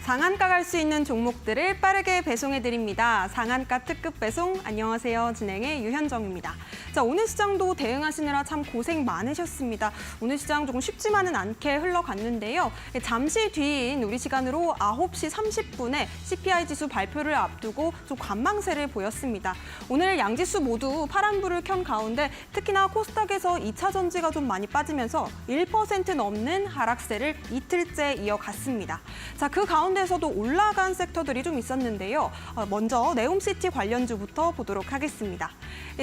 상한가 갈 수 있는 종목들을 빠르게 배송해드립니다. 상한가 특급 배송, 안녕하세요. 진행의 유현정입니다. 자, 오늘 시장도 대응하시느라 참 고생 많으셨습니다. 오늘 시장 조금 쉽지만은 않게 흘러갔는데요. 잠시 뒤인 우리 시간으로 9시 30분에 CPI 지수 발표를 앞두고 좀 관망세를 보였습니다. 오늘 양지수 모두 파란불을 켠 가운데 특히나 코스닥에서 2차 전지가 좀 많이 빠지면서 1% 넘는 하락세를 이틀째 이어갔습니다. 자, 그 가운데서도 올라간 섹터들이 좀 있었는데요. 먼저 네옴시티 관련주부터 보도록 하겠습니다.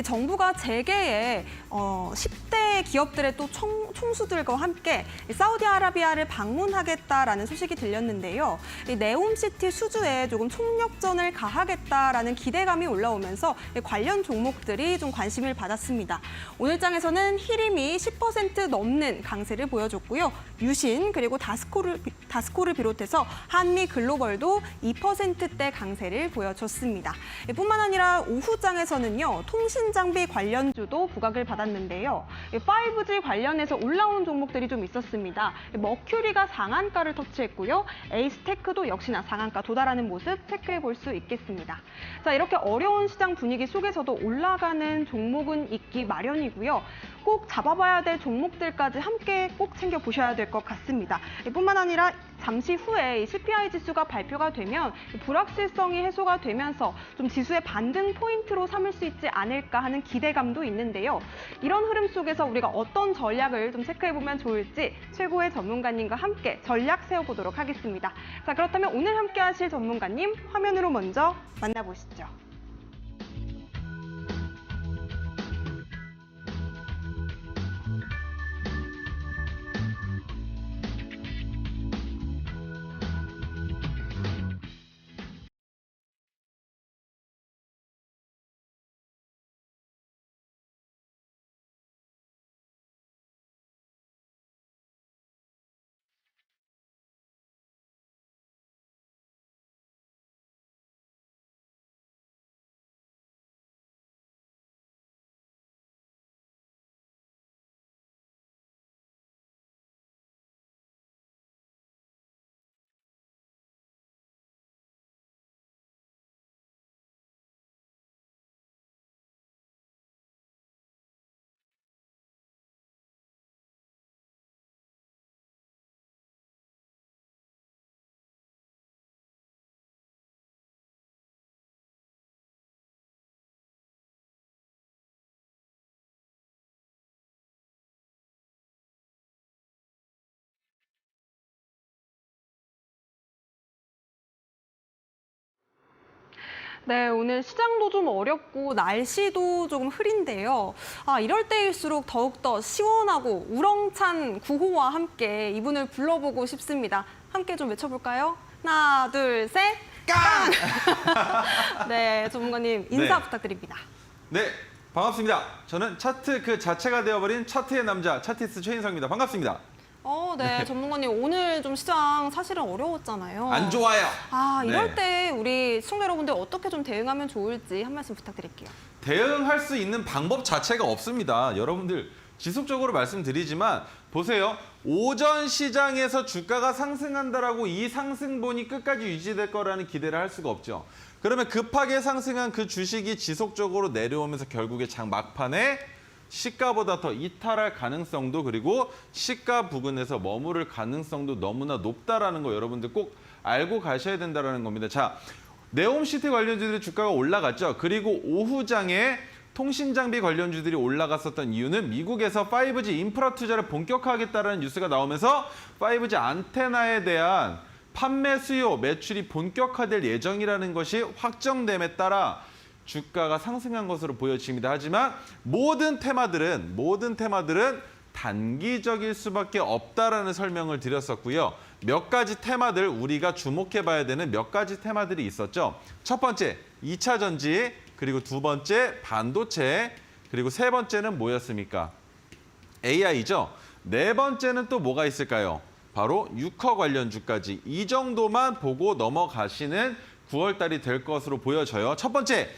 정부가 재계의 10대 기업들의 또 총수들과 함께 사우디아라비아를 방문하겠다라는 소식이 들렸는데요. 네옴시티 수주에 조금 총력전을 가하겠다라는 기대감이 올라오면서 관련 종목들이 좀 관심을 받았습니다. 오늘 장에서는 히림이 10% 넘는 강세를 보여줬고요. 유신 그리고 다스코를 비롯해서 한미 글로벌도 2%대 강세를 보여줬습니다. 뿐만 아니라 오후장에서는요. 통신장비 관련주도 부각을 받았는데요. 5G 관련해서 올라온 종목들이 좀 있었습니다. 머큐리가 상한가를 터치했고요. 에이스테크도 역시나 상한가 도달하는 모습 체크해 볼 수 있겠습니다. 자, 이렇게 어려운 시장 분위기 속에서도 올라가는 종목은 있기 마련이고요. 꼭 잡아봐야 될 종목들까지 함께 꼭 챙겨보셔야 될 것 같습니다. 뿐만 아니라 잠시 후에 CPI 지수가 발표가 되면 불확실성이 해소가 되면서 좀 지수의 반등 포인트로 삼을 수 있지 않을까 하는 기대감도 있는데요. 이런 흐름 속에서 우리가 어떤 전략을 좀 체크해보면 좋을지 최고의 전문가님과 함께 전략 세워보도록 하겠습니다. 자, 그렇다면 오늘 함께 하실 전문가님 화면으로 먼저 만나보시죠. 네, 오늘 시장도 좀 어렵고 날씨도 조금 흐린데요. 이럴 때일수록 더욱더 시원하고 우렁찬 구호와 함께 이분을 불러보고 싶습니다. 함께 좀 외쳐볼까요? 하나, 둘, 셋, 깡! 네, 전문가님 인사 부탁드립니다. 네, 반갑습니다. 저는 차트 그 자체가 되어버린 차트의 남자, 차티스트 최인성입니다. 반갑습니다. 네, 전문가님 오늘 좀 시장 사실은 어려웠잖아요. 안 좋아요. 이럴 때 우리 시청자 여러분들 어떻게 좀 대응하면 좋을지 한 말씀 부탁드릴게요. 대응할 수 있는 방법 자체가 없습니다. 여러분들 지속적으로 말씀드리지만 보세요. 오전 시장에서 주가가 상승한다라고 이 상승본이 끝까지 유지될 거라는 기대를 할 수가 없죠. 그러면 급하게 상승한 그 주식이 지속적으로 내려오면서 결국에 장 막판에 시가보다 더 이탈할 가능성도 그리고 시가 부근에서 머무를 가능성도 너무나 높다라는 거 여러분들 꼭 알고 가셔야 된다는 겁니다. 자, 네옴시티 관련주들의 주가가 올라갔죠. 그리고 오후장에 통신장비 관련주들이 올라갔었던 이유는 미국에서 5G 인프라 투자를 본격화하겠다는 뉴스가 나오면서 5G 안테나에 대한 판매 수요, 매출이 본격화될 예정이라는 것이 확정됨에 따라 주가가 상승한 것으로 보여집니다. 하지만 모든 테마들은 단기적일 수밖에 없다라는 설명을 드렸었고요. 몇 가지 테마들 우리가 주목해봐야 되는 몇 가지 테마들이 있었죠. 첫 번째, 2차 전지, 그리고 두 번째, 반도체, 그리고 세 번째는 뭐였습니까? AI죠. 네 번째는 또 뭐가 있을까요? 바로 유커 관련주까지 이 정도만 보고 넘어가시는 9월 달이 될 것으로 보여져요. 첫 번째,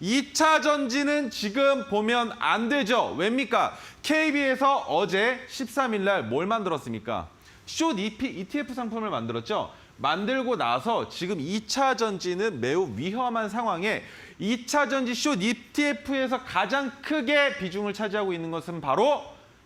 2차 전지는 지금 보면 안 되죠. 왜입니까? KB에서 어제 13일 날 뭘 만들었습니까? 숏 ETF 상품을 만들었죠. 만들고 나서 지금 2차 전지는 매우 위험한 상황에 2차 전지 숏 ETF에서 가장 크게 비중을 차지하고 있는 것은 바로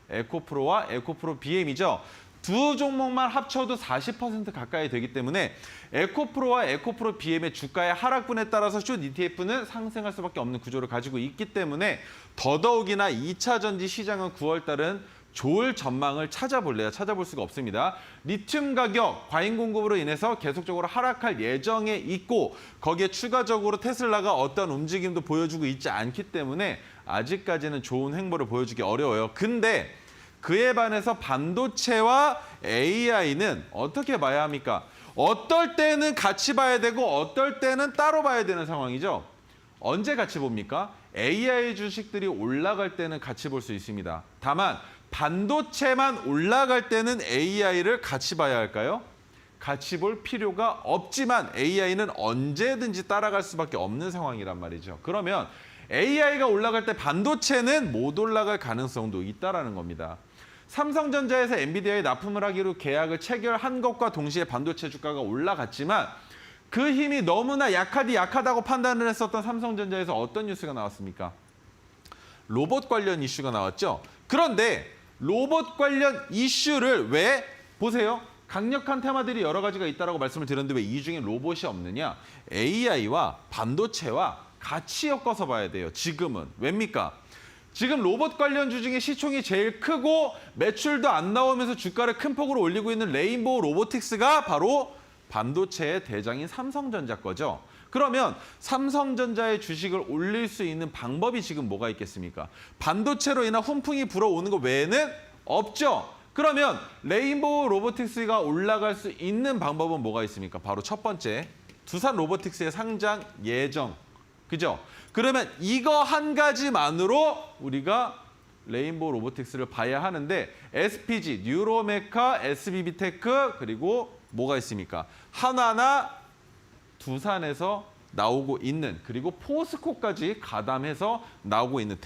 에코프로와 에코프로 BM이죠. 두 종목만 합쳐도 40% 가까이 되기 때문에 에코프로와 에코프로 BM의 주가의 하락분에 따라서 숏 ETF는 상승할 수밖에 없는 구조를 가지고 있기 때문에 더더욱이나 2차 전지 시장은 9월 달은 좋을 전망을 찾아볼 수가 없습니다. 리튬 가격, 과잉 공급으로 인해서 계속적으로 하락할 예정에 있고 거기에 추가적으로 테슬라가 어떤 움직임도 보여주고 있지 않기 때문에 아직까지는 좋은 행보를 보여주기 어려워요. 근데 그에 반해서 반도체와 AI는 어떻게 봐야 합니까? 어떨 때는 같이 봐야 되고 어떨 때는 따로 봐야 되는 상황이죠. 언제 같이 봅니까? AI 주식들이 올라갈 때는 같이 볼 수 있습니다. 다만 반도체만 올라갈 때는 AI를 같이 봐야 할까요? 같이 볼 필요가 없지만 AI는 언제든지 따라갈 수밖에 없는 상황이란 말이죠. 그러면 AI가 올라갈 때 반도체는 못 올라갈 가능성도 있다라는 겁니다. 삼성전자에서 엔비디아에 납품을 하기로 계약을 체결한 것과 동시에 반도체 주가가 올라갔지만 그 힘이 너무나 약하다고 판단을 했었던 삼성전자에서 어떤 뉴스가 나왔습니까? 로봇 관련 이슈가 나왔죠. 그런데 로봇 관련 이슈를 왜 보세요. 강력한 테마들이 여러 가지가 있다고 말씀을 드렸는데 왜 이 중에 로봇이 없느냐? AI와 반도체와 같이 엮어서 봐야 돼요. 지금은. 왜입니까? 지금 로봇 관련주 중에 시총이 제일 크고 매출도 안 나오면서 주가를 큰 폭으로 올리고 있는 레인보우 로보틱스가 바로 반도체의 대장인 삼성전자 거죠. 그러면 삼성전자의 주식을 올릴 수 있는 방법이 지금 뭐가 있겠습니까? 반도체로 인한 훈풍이 불어오는 것 외에는 없죠. 그러면 레인보우 로보틱스가 올라갈 수 있는 방법은 뭐가 있습니까? 바로 첫 번째, 두산 로보틱스의 상장 예정. 그죠? 그러면 이거 한 가지만으로 우리가 레인보우 로보틱스를 봐야 하는데 SPG, 뉴로메카, SBB테크 그리고 뭐가 있습니까? 하나나 두산에서 나오고 있는 그리고 포스코까지 가담해서 나오고 있는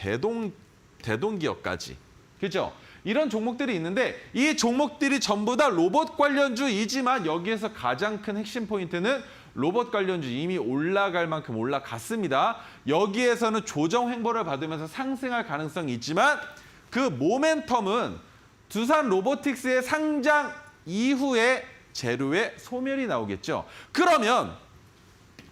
대동기업까지. 그죠? 이런 종목들이 있는데 이 종목들이 전부 다 로봇 관련주이지만 여기에서 가장 큰 핵심 포인트는 로봇 관련주 이미 올라갈 만큼 올라갔습니다. 여기에서는 조정 횡보를 받으면서 상승할 가능성이 있지만 그 모멘텀은 두산 로보틱스의 상장 이후에 재료의 소멸이 나오겠죠. 그러면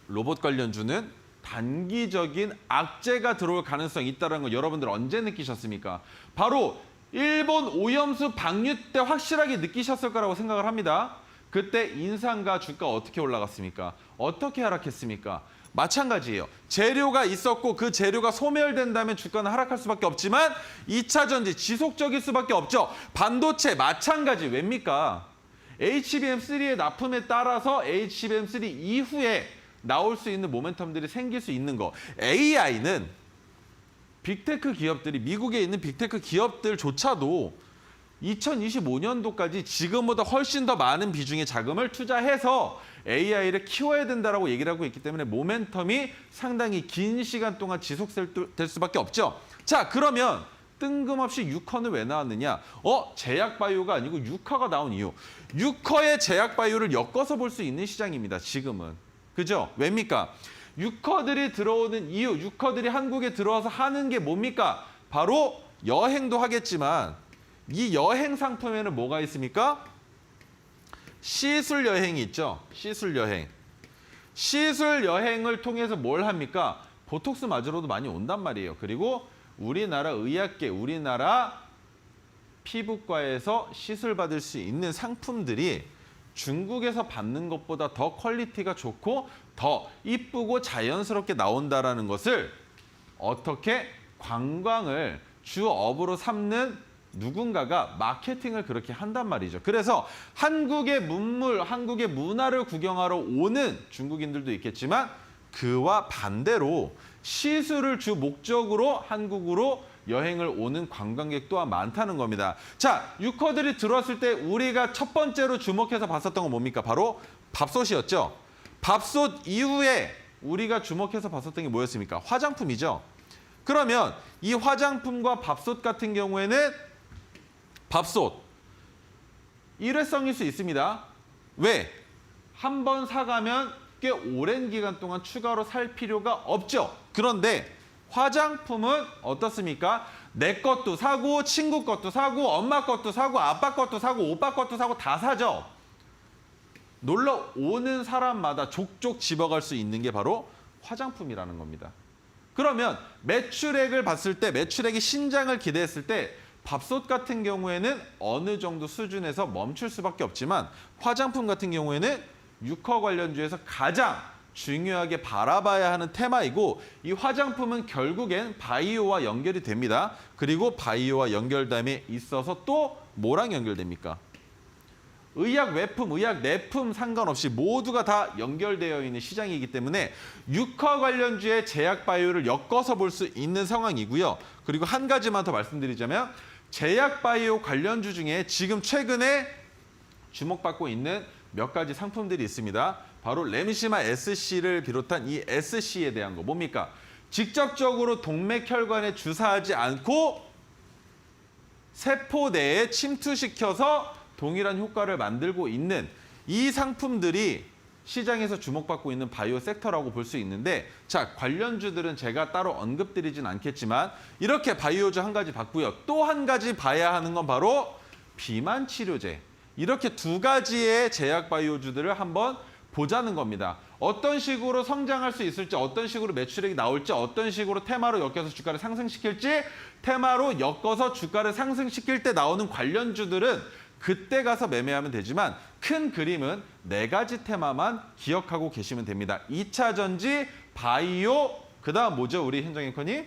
로봇 관련주는 단기적인 악재가 들어올 가능성이 있다는 거 여러분들 언제 느끼셨습니까? 바로 일본 오염수 방류 때 확실하게 느끼셨을 거라고 생각을 합니다. 그때 인상과 주가 어떻게 올라갔습니까? 어떻게 하락했습니까? 마찬가지예요. 재료가 있었고 그 재료가 소멸된다면 주가는 하락할 수밖에 없지만 2차 전지 지속적일 수밖에 없죠. 반도체 마찬가지. 왜입니까? HBM3의 납품에 따라서 HBM3 이후에 나올 수 있는 모멘텀들이 생길 수 있는 거. AI는 빅테크 기업들이 미국에 있는 빅테크 기업들조차도 2025년도까지 지금보다 훨씬 더 많은 비중의 자금을 투자해서 AI를 키워야 된다라고 얘기를 하고 있기 때문에 모멘텀이 상당히 긴 시간 동안 지속될 수밖에 없죠. 자, 그러면 뜬금없이 유커는 왜 나왔느냐? 제약바이오가 아니고 유커가 나온 이유. 유커의 제약바이오를 엮어서 볼 수 있는 시장입니다. 지금은. 그죠? 왜입니까? 유커들이 들어오는 이유, 유커들이 한국에 들어와서 하는 게 뭡니까? 바로 여행도 하겠지만 이 여행 상품에는 뭐가 있습니까? 시술 여행이 있죠. 시술 여행. 시술 여행을 통해서 뭘 합니까? 보톡스 맞으러도 많이 온단 말이에요. 그리고 우리나라 의학계, 우리나라 피부과에서 시술 받을 수 있는 상품들이 중국에서 받는 것보다 더 퀄리티가 좋고 더 이쁘고 자연스럽게 나온다라는 것을 어떻게 관광을 주업으로 삼는 누군가가 마케팅을 그렇게 한단 말이죠. 그래서 한국의 문물, 한국의 문화를 구경하러 오는 중국인들도 있겠지만 그와 반대로 시술을 주 목적으로 한국으로 여행을 오는 관광객 또한 많다는 겁니다. 자, 유커들이 들어왔을 때 우리가 첫 번째로 주목해서 봤었던 건 뭡니까? 바로 밥솥이었죠. 밥솥 이후에 우리가 주목해서 봤었던 게 뭐였습니까? 화장품이죠. 그러면 이 화장품과 밥솥 같은 경우에는 밥솥 일회성일 수 있습니다. 왜? 한 번 사가면 꽤 오랜 기간 동안 추가로 살 필요가 없죠. 그런데 화장품은 어떻습니까? 내 것도 사고, 친구 것도 사고, 엄마 것도 사고, 아빠 것도 사고, 오빠 것도 사고 다 사죠. 놀러 오는 사람마다 족족 집어갈 수 있는 게 바로 화장품이라는 겁니다. 그러면 매출액을 봤을 때, 매출액이 신장을 기대했을 때 밥솥 같은 경우에는 어느 정도 수준에서 멈출 수밖에 없지만 화장품 같은 경우에는 유커 관련주에서 가장 중요하게 바라봐야 하는 테마이고, 이 화장품은 결국엔 바이오와 연결이 됩니다. 그리고 바이오와 연결됨에 있어서 또 뭐랑 연결됩니까? 의약 외품, 의약 내품 상관없이 모두가 다 연결되어 있는 시장이기 때문에 유커 관련주의 제약 바이오를 엮어서 볼 수 있는 상황이고요. 그리고 한 가지만 더 말씀드리자면 제약 바이오 관련주 중에 지금 최근에 주목받고 있는 몇 가지 상품들이 있습니다. 바로 레미시마 SC를 비롯한 이 SC에 대한 거 뭡니까? 직접적으로 동맥혈관에 주사하지 않고 세포 내에 침투시켜서 동일한 효과를 만들고 있는 이 상품들이 시장에서 주목받고 있는 바이오 섹터라고 볼 수 있는데, 자, 관련주들은 제가 따로 언급드리진 않겠지만 이렇게 바이오주 한 가지 봤고요. 또 한 가지 봐야 하는 건 바로 비만 치료제. 이렇게 두 가지의 제약 바이오주들을 한번 보자는 겁니다. 어떤 식으로 성장할 수 있을지, 어떤 식으로 매출액이 나올지, 어떤 식으로 테마로 엮여서 주가를 상승시킬지, 테마로 엮어서 주가를 상승시킬 때 나오는 관련주들은 그때 가서 매매하면 되지만 큰 그림은 네 가지 테마만 기억하고 계시면 됩니다. 2차 전지, 바이오, 그다음 뭐죠 우리 현정 앵커님?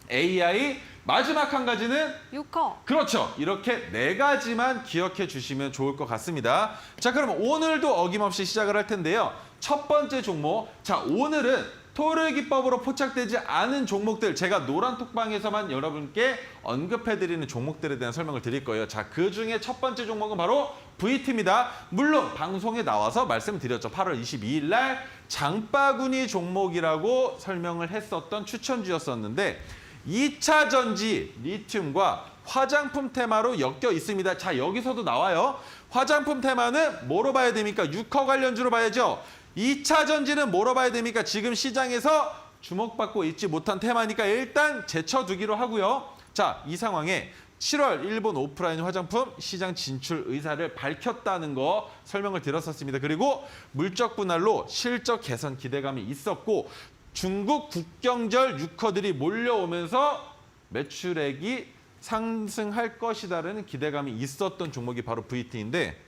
AI, 마지막 한 가지는 유커. 그렇죠. 이렇게 네 가지만 기억해 주시면 좋을 것 같습니다. 자, 그럼 오늘도 어김없이 시작을 할 텐데요. 첫 번째 종목. 자, 오늘은 토르 기법으로 포착되지 않은 종목들, 제가 노란 톡방에서만 여러분께 언급해드리는 종목들에 대한 설명을 드릴 거예요. 자, 그중에 첫 번째 종목은 바로 VT입니다. 물론 방송에 나와서 말씀드렸죠. 8월 22일 날 장바구니 종목이라고 설명을 했었던 추천주였었는데 2차 전지 리튬과 화장품 테마로 엮여 있습니다. 자, 여기서도 나와요. 화장품 테마는 뭐로 봐야 됩니까? 유커 관련주로 봐야죠. 2차 전지는 뭐로 봐야 됩니까? 지금 시장에서 주목받고 있지 못한 테마니까 일단 제쳐두기로 하고요. 자, 이 상황에 7월 일본 오프라인 화장품 시장 진출 의사를 밝혔다는 거 설명을 드렸었습니다. 그리고 물적 분할로 실적 개선 기대감이 있었고 중국 국경절 유커들이 몰려오면서 매출액이 상승할 것이다라는 기대감이 있었던 종목이 바로 VT인데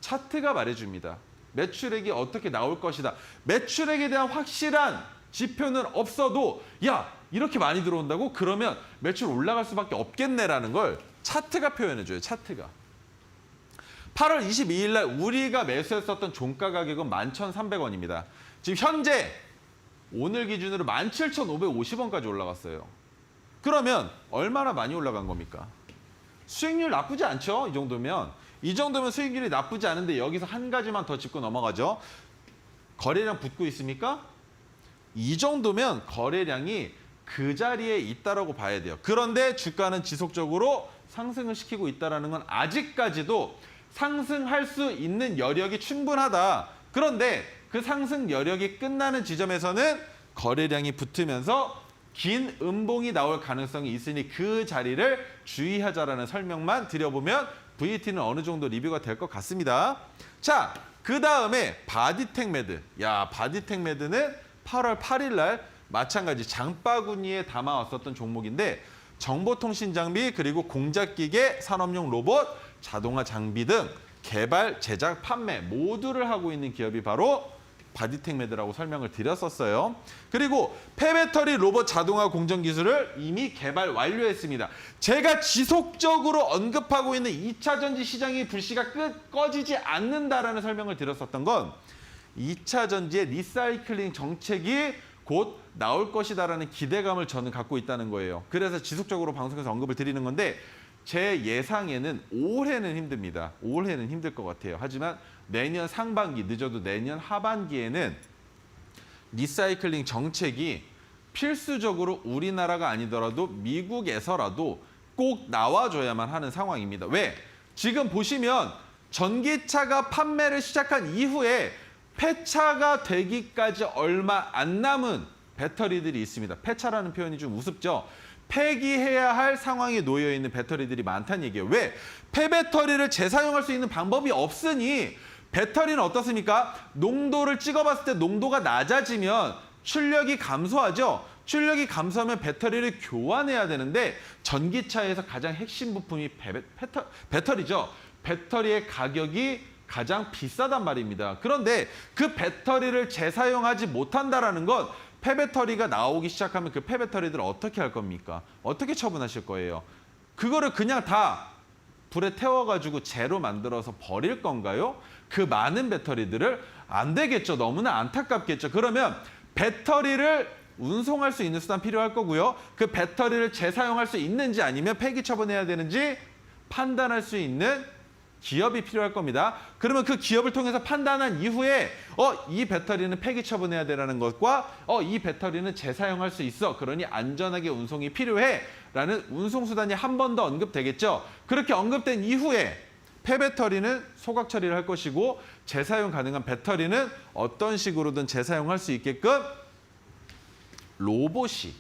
차트가 말해줍니다. 매출액이 어떻게 나올 것이다. 매출액에 대한 확실한 지표는 없어도 야, 이렇게 많이 들어온다고? 그러면 매출 올라갈 수밖에 없겠네라는 걸 차트가 표현해줘요. 차트가. 8월 22일 날 우리가 매수했었던 종가 가격은 11,300원입니다. 지금 현재 오늘 기준으로 17,550원까지 올라갔어요. 그러면 얼마나 많이 올라간 겁니까? 수익률 나쁘지 않죠? 이 정도면 수익률이 나쁘지 않은데 여기서 한 가지만 더 짚고 넘어가죠. 거래량 붙고 있습니까? 이 정도면 거래량이 그 자리에 있다라고 봐야 돼요. 그런데 주가는 지속적으로 상승을 시키고 있다는 건 아직까지도 상승할 수 있는 여력이 충분하다. 그런데 그 상승 여력이 끝나는 지점에서는 거래량이 붙으면서 긴 음봉이 나올 가능성이 있으니 그 자리를 주의하자라는 설명만 드려보면 VT는 어느 정도 리뷰가 될 것 같습니다. 자, 그 다음에 바디텍메드. 야, 바디텍메드는 8월 8일 날 마찬가지 장바구니에 담아왔었던 종목인데 정보통신 장비 그리고 공작기계, 산업용 로봇, 자동화 장비 등 개발, 제작, 판매 모두를 하고 있는 기업이 바로 바디텍메드라고 설명을 드렸었어요. 그리고 폐배터리 로봇 자동화 공정 기술을 이미 개발 완료했습니다. 제가 지속적으로 언급하고 있는 2차 전지 시장의 불씨가 꺼지지 않는다라는 설명을 드렸었던 건 2차 전지의 리사이클링 정책이 곧 나올 것이다라는 기대감을 저는 갖고 있다는 거예요. 그래서 지속적으로 방송에서 언급을 드리는 건데 제 예상에는 올해는 힘듭니다. 올해는 힘들 것 같아요. 하지만 내년 상반기, 늦어도 내년 하반기에는 리사이클링 정책이 필수적으로 우리나라가 아니더라도 미국에서라도 꼭 나와줘야만 하는 상황입니다. 왜? 지금 보시면 전기차가 판매를 시작한 이후에 폐차가 되기까지 얼마 안 남은 배터리들이 있습니다. 폐차라는 표현이 좀 우습죠. 폐기해야 할 상황에 놓여 있는 배터리들이 많다는 얘기예요. 왜? 폐배터리를 재사용할 수 있는 방법이 없으니 배터리는 어떻습니까? 농도를 찍어봤을 때 농도가 낮아지면 출력이 감소하죠. 출력이 감소하면 배터리를 교환해야 되는데 전기차에서 가장 핵심 부품이 배터리죠. 배터리의 가격이 가장 비싸단 말입니다. 그런데 그 배터리를 재사용하지 못한다는 건 폐배터리가 나오기 시작하면 그 폐배터리들을 어떻게 할 겁니까? 어떻게 처분하실 거예요? 그거를 그냥 다 불에 태워가지고 재로 만들어서 버릴 건가요? 그 많은 배터리들을 안 되겠죠. 너무나 안타깝겠죠. 그러면 배터리를 운송할 수 있는 수단 필요할 거고요. 그 배터리를 재사용할 수 있는지 아니면 폐기 처분해야 되는지 판단할 수 있는 기업이 필요할 겁니다. 그러면 그 기업을 통해서 판단한 이후에 이 배터리는 폐기 처분해야 되라는 것과 이 배터리는 재사용할 수 있어. 그러니 안전하게 운송이 필요해. 라는 운송수단이 한 번 더 언급되겠죠. 그렇게 언급된 이후에 폐배터리는 소각 처리를 할 것이고 재사용 가능한 배터리는 어떤 식으로든 재사용할 수 있게끔 로봇이,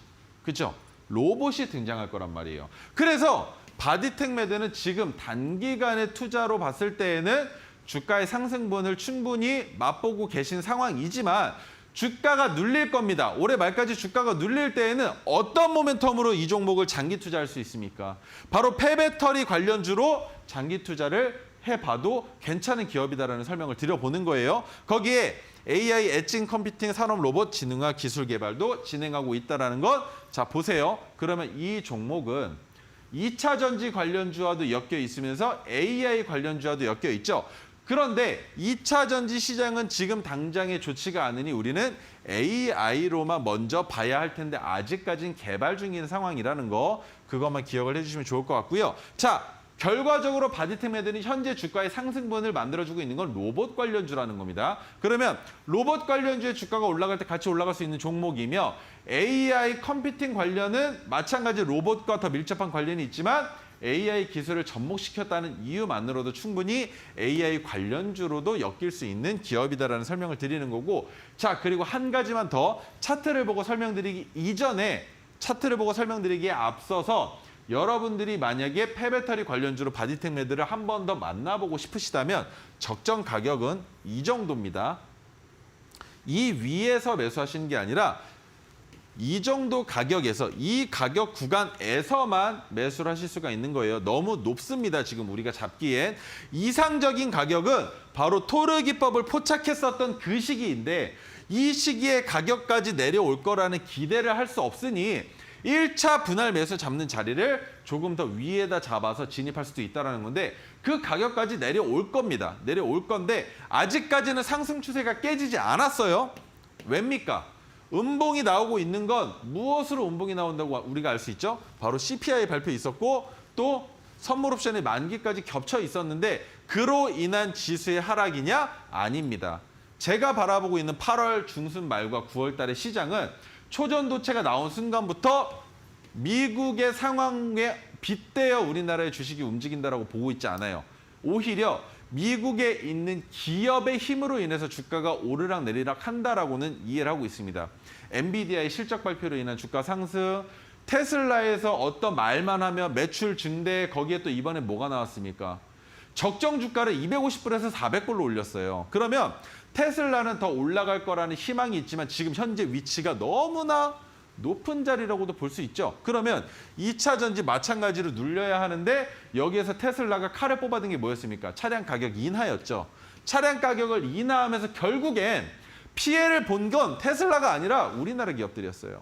그죠? 로봇이 등장할 거란 말이에요. 그래서 바디텍 매드는 지금 단기간의 투자로 봤을 때에는 주가의 상승분을 충분히 맛보고 계신 상황이지만 주가가 눌릴 겁니다. 올해 말까지 주가가 눌릴 때에는 어떤 모멘텀으로 이 종목을 장기 투자할 수 있습니까? 바로 폐배터리 관련주로 장기 투자를 해봐도 괜찮은 기업이다라는 설명을 드려보는 거예요. 거기에 AI 엣징 컴퓨팅 산업 로봇 지능화 기술 개발도 진행하고 있다는 것. 자, 보세요. 그러면 이 종목은 2차 전지 관련주와도 엮여 있으면서 AI 관련주와도 엮여 있죠. 그런데 2차 전지 시장은 지금 당장에 좋지가 않으니 우리는 AI로만 먼저 봐야 할 텐데 아직까지는 개발 중인 상황이라는 거, 그것만 기억을 해주시면 좋을 것 같고요. 자, 결과적으로 바디텍 매드는 현재 주가의 상승분을 만들어주고 있는 건 로봇 관련주라는 겁니다. 그러면 로봇 관련주의 주가가 올라갈 때 같이 올라갈 수 있는 종목이며 AI 컴퓨팅 관련은 마찬가지 로봇과 더 밀접한 관련이 있지만 AI 기술을 접목시켰다는 이유만으로도 충분히 AI 관련주로도 엮일 수 있는 기업이다라는 설명을 드리는 거고, 자, 그리고 한 가지만 더 차트를 보고 설명드리기 이전에 차트를 보고 설명드리기에 앞서서 여러분들이 만약에 폐배터리 관련주로 바디텍 매드를 한 번 더 만나보고 싶으시다면 적정 가격은 이 정도입니다. 이 위에서 매수하시는 게 아니라 이 정도 가격에서, 이 가격 구간에서만 매수를 하실 수가 있는 거예요. 너무 높습니다. 지금 우리가 잡기엔. 이상적인 가격은 바로 토르 기법을 포착했었던 그 시기인데 이 시기에 가격까지 내려올 거라는 기대를 할 수 없으니 1차 분할 매수 잡는 자리를 조금 더 위에다 잡아서 진입할 수도 있다는 건데 그 가격까지 내려올 겁니다. 내려올 건데 아직까지는 상승 추세가 깨지지 않았어요. 왜입니까? 음봉이 나오고 있는 건 무엇으로 음봉이 나온다고 우리가 알 수 있죠? 바로 CPI 발표 있었고 또 선물 옵션의 만기까지 겹쳐 있었는데 그로 인한 지수의 하락이냐? 아닙니다. 제가 바라보고 있는 8월 중순 말과 9월 달의 시장은 초전도체가 나온 순간부터 미국의 상황에 빗대어 우리나라의 주식이 움직인다라고 보고 있지 않아요. 오히려 미국에 있는 기업의 힘으로 인해서 주가가 오르락 내리락 한다라고는 이해를 하고 있습니다. 엔비디아의 실적 발표로 인한 주가 상승, 테슬라에서 어떤 말만 하면 매출 증대, 거기에 또 이번에 뭐가 나왔습니까? 적정 주가를 250불에서 400불로 올렸어요. 그러면 테슬라는 더 올라갈 거라는 희망이 있지만 지금 현재 위치가 너무나 높은 자리라고도 볼 수 있죠. 그러면 2차 전지 마찬가지로 눌려야 하는데 여기에서 테슬라가 칼을 뽑아든 게 뭐였습니까? 차량 가격 인하였죠. 차량 가격을 인하하면서 결국엔 피해를 본 건 테슬라가 아니라 우리나라 기업들이었어요.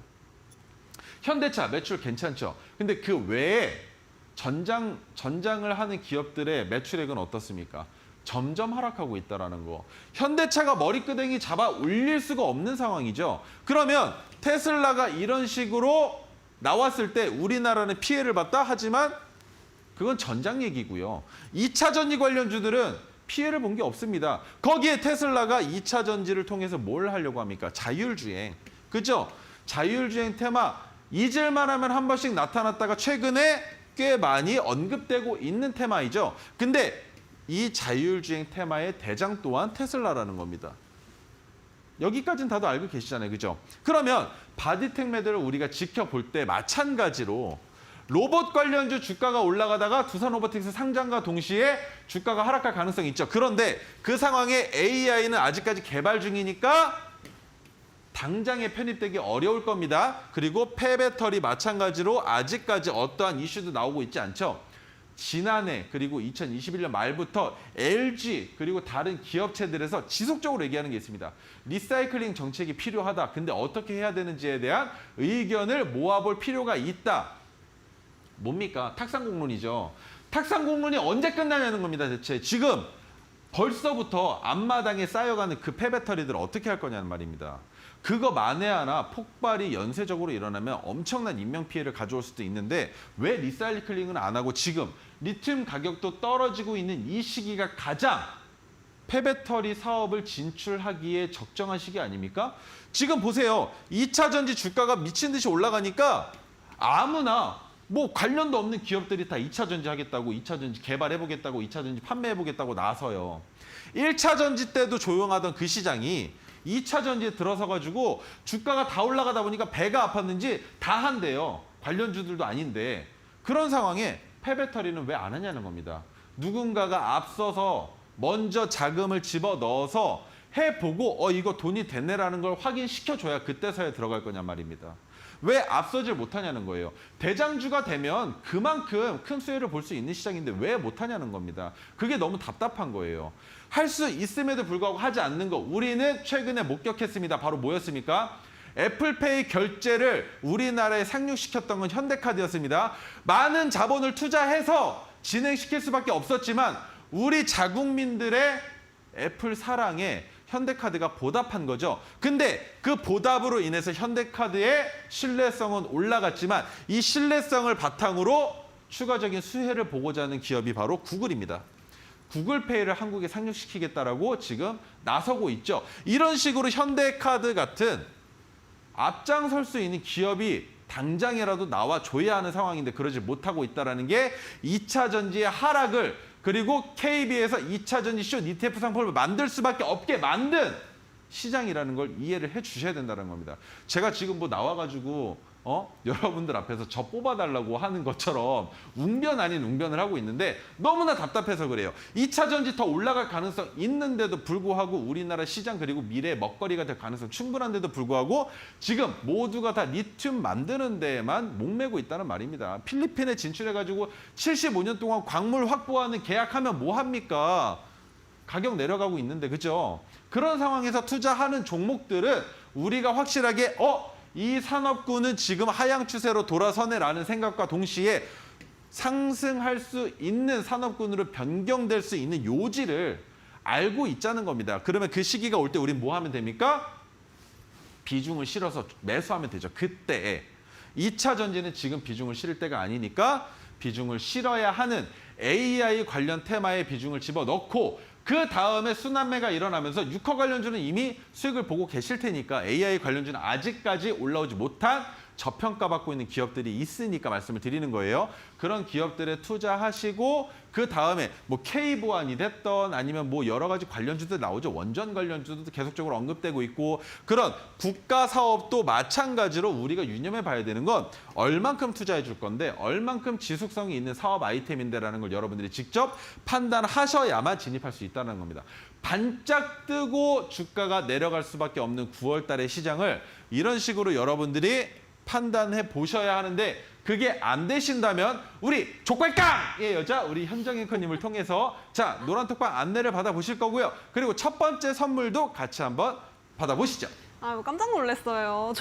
현대차 매출 괜찮죠. 근데 그 외에 전장을 하는 기업들의 매출액은 어떻습니까? 점점 하락하고 있다는 거. 현대차가 머리끄댕이 잡아 올릴 수가 없는 상황이죠. 그러면 테슬라가 이런 식으로 나왔을 때 우리나라는 피해를 봤다 하지만 그건 전장 얘기고요. 2차 전지 관련주들은 피해를 본 게 없습니다. 거기에 테슬라가 2차 전지를 통해서 뭘 하려고 합니까? 자율주행. 그죠? 자율주행 테마 잊을만 하면 한 번씩 나타났다가 최근에 꽤 많이 언급되고 있는 테마이죠. 근데 이 자율주행 테마의 대장 또한 테슬라라는 겁니다. 여기까지는 다들 알고 계시잖아요. 그죠? 그러면 바디텍 매들을 우리가 지켜볼 때 마찬가지로 로봇 관련주 주가가 올라가다가 두산 로보틱스 상장과 동시에 주가가 하락할 가능성이 있죠. 그런데 그 상황에 AI는 아직까지 개발 중이니까 당장에 편입되기 어려울 겁니다. 그리고 폐배터리 마찬가지로 아직까지 어떠한 이슈도 나오고 있지 않죠. 지난해 그리고 2021년 말부터 LG 그리고 다른 기업체들에서 지속적으로 얘기하는 게 있습니다. 리사이클링 정책이 필요하다. 근데 어떻게 해야 되는지에 대한 의견을 모아볼 필요가 있다. 뭡니까? 탁상공론이죠. 탁상공론이 언제 끝나냐는 겁니다. 대체 지금 벌써부터 앞마당에 쌓여가는 그 폐배터리들을 어떻게 할 거냐는 말입니다. 그거 만에 하나 폭발이 연쇄적으로 일어나면 엄청난 인명피해를 가져올 수도 있는데 왜 리사이클링은 안 하고 지금 리튬 가격도 떨어지고 있는 이 시기가 가장 폐배터리 사업을 진출하기에 적정한 시기 아닙니까? 지금 보세요. 2차 전지 주가가 미친 듯이 올라가니까 아무나 뭐 관련도 없는 기업들이 다 2차 전지 하겠다고 2차 전지 개발해보겠다고 2차 전지 판매해보겠다고 나서요. 1차 전지 때도 조용하던 그 시장이 2차 전지에 들어서 가지고 주가가 다 올라가다 보니까 배가 아팠는지 다 한대요. 관련주들도 아닌데. 그런 상황에 폐배터리는 왜 안 하냐는 겁니다. 누군가가 앞서서 먼저 자금을 집어넣어서 해보고 이거 돈이 됐네라는 걸 확인시켜줘야 그때서야 들어갈 거냔 말입니다. 왜 앞서질 못하냐는 거예요. 대장주가 되면 그만큼 큰 수혜를 볼 수 있는 시장인데 왜 못하냐는 겁니다. 그게 너무 답답한 거예요. 할 수 있음에도 불구하고 하지 않는 거 우리는 최근에 목격했습니다. 바로 뭐였습니까? 애플페이 결제를 우리나라에 상륙시켰던 건 현대카드였습니다. 많은 자본을 투자해서 진행시킬 수밖에 없었지만 우리 자국민들의 애플 사랑에 현대카드가 보답한 거죠. 근데 그 보답으로 인해서 현대카드의 신뢰성은 올라갔지만 이 신뢰성을 바탕으로 추가적인 수혜를 보고자 하는 기업이 바로 구글입니다. 구글페이를 한국에 상륙시키겠다라고 지금 나서고 있죠. 이런 식으로 현대카드 같은 앞장설 수 있는 기업이 당장이라도 나와줘야 하는 상황인데 그러지 못하고 있다는 게 2차 전지의 하락을 그리고 KB에서 2차 전지 숏 ETF 상품을 만들 수밖에 없게 만든 시장이라는 걸 이해를 해주셔야 된다는 겁니다. 제가 지금 뭐 나와가지고 여러분들 앞에서 저 뽑아달라고 하는 것처럼 웅변 아닌 웅변을 하고 있는데 너무나 답답해서 그래요. 2차 전지 더 올라갈 가능성 있는데도 불구하고 우리나라 시장 그리고 미래의 먹거리가 될 가능성 충분한데도 불구하고 지금 모두가 다 리튬 만드는 데에만 목매고 있다는 말입니다. 필리핀에 진출해가지고 75년 동안 광물 확보하는 계약하면 뭐 합니까? 가격 내려가고 있는데 그죠? 그런 상황에서 투자하는 종목들은 우리가 확실하게 이 산업군은 지금 하향 추세로 돌아서네라는 생각과 동시에 상승할 수 있는 산업군으로 변경될 수 있는 요지를 알고 있자는 겁니다. 그러면 그 시기가 올 때 우린 뭐 하면 됩니까? 비중을 실어서 매수하면 되죠. 그때 2차 전지는 지금 비중을 실을 때가 아니니까 비중을 실어야 하는 AI 관련 테마에 비중을 집어넣고 그 다음에 순환매가 일어나면서 유커 관련주는 이미 수익을 보고 계실 테니까 AI 관련주는 아직까지 올라오지 못한 저평가받고 있는 기업들이 있으니까 말씀을 드리는 거예요. 그런 기업들에 투자하시고 그 다음에 뭐 K보안이 됐던 아니면 뭐 여러 가지 관련주들 나오죠. 원전 관련주도 계속적으로 언급되고 있고 그런 국가 사업도 마찬가지로 우리가 유념해 봐야 되는 건 얼만큼 투자해 줄 건데 얼만큼 지속성이 있는 사업 아이템인데라는 걸 여러분들이 직접 판단하셔야만 진입할 수 있다는 겁니다. 반짝 뜨고 주가가 내려갈 수밖에 없는 9월 달의 시장을 이런 식으로 여러분들이 판단해 보셔야 하는데 그게 안 되신다면 우리 족발깡의 여자 우리 현정 앵커님을 통해서 자 노란톡방 안내를 받아보실 거고요. 그리고 첫 번째 선물도 같이 한번 받아보시죠. 아유, 깜짝 놀랐어요.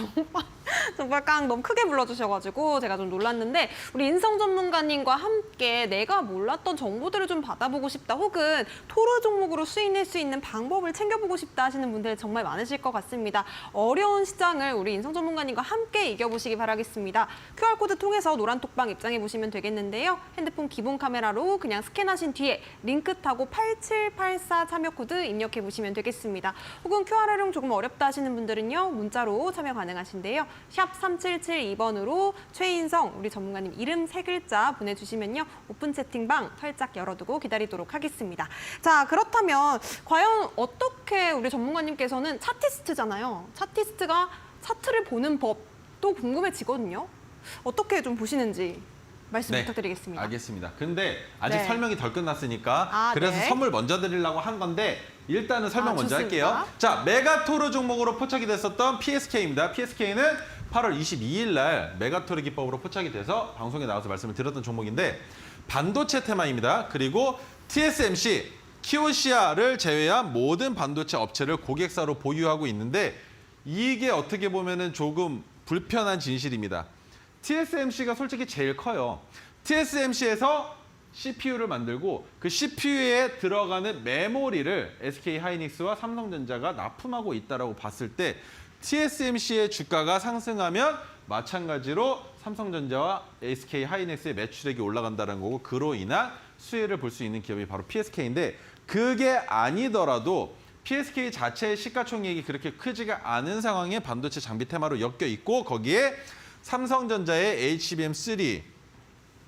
정말 깡 너무 크게 불러주셔가지고 제가 좀 놀랐는데 우리 인성 전문가님과 함께 내가 몰랐던 정보들을 좀 받아보고 싶다 혹은 토르 종목으로 수익 낼 수 있는 방법을 챙겨보고 싶다 하시는 분들 정말 많으실 것 같습니다. 어려운 시장을 우리 인성 전문가님과 함께 이겨보시기 바라겠습니다. QR코드 통해서 노란톡방 입장해 보시면 되겠는데요. 핸드폰 기본 카메라로 그냥 스캔하신 뒤에 링크 타고 8784 참여 코드 입력해 보시면 되겠습니다. 혹은 QR 활용 조금 어렵다 하시는 분들 분들은요, 문자로 참여 가능하신데요. 샵 3772번으로 최인성 우리 전문가님 이름 3글자 보내주시면요. 오픈 채팅방 활짝 열어두고 기다리도록 하겠습니다. 자, 그렇다면 과연 어떻게 우리 전문가님께서는 차티스트잖아요. 차티스트가 차트를 보는 법도 궁금해지거든요. 어떻게 좀 보시는지 말씀 부탁드리겠습니다. 알겠습니다. 근데 아직 네. 설명이 덜 끝났으니까 그래서 네. 선물 먼저 드리려고 한 건데 일단은 설명 먼저 좋습니다. 할게요. 자, 메가토르 종목으로 포착이 됐었던 PSK입니다. PSK는 8월 22일 날 메가토르 기법으로 포착이 돼서 방송에 나와서 말씀을 드렸던 종목인데 반도체 테마입니다. 그리고 TSMC, 키오시아를 제외한 모든 반도체 업체를 고객사로 보유하고 있는데 이게 어떻게 보면은 조금 불편한 진실입니다. TSMC가 솔직히 제일 커요. TSMC에서 CPU를 만들고 그 CPU에 들어가는 메모리를 SK 하이닉스와 삼성전자가 납품하고 있다라고 봤을 때 TSMC의 주가가 상승하면 마찬가지로 삼성전자와 SK 하이닉스의 매출액이 올라간다는 거고 그로 인한 수혜를 볼 수 있는 기업이 바로 PSK인데 그게 아니더라도 PSK 자체의 시가총액이 그렇게 크지가 않은 상황에 반도체 장비 테마로 엮여 있고 거기에 삼성전자의 HBM3,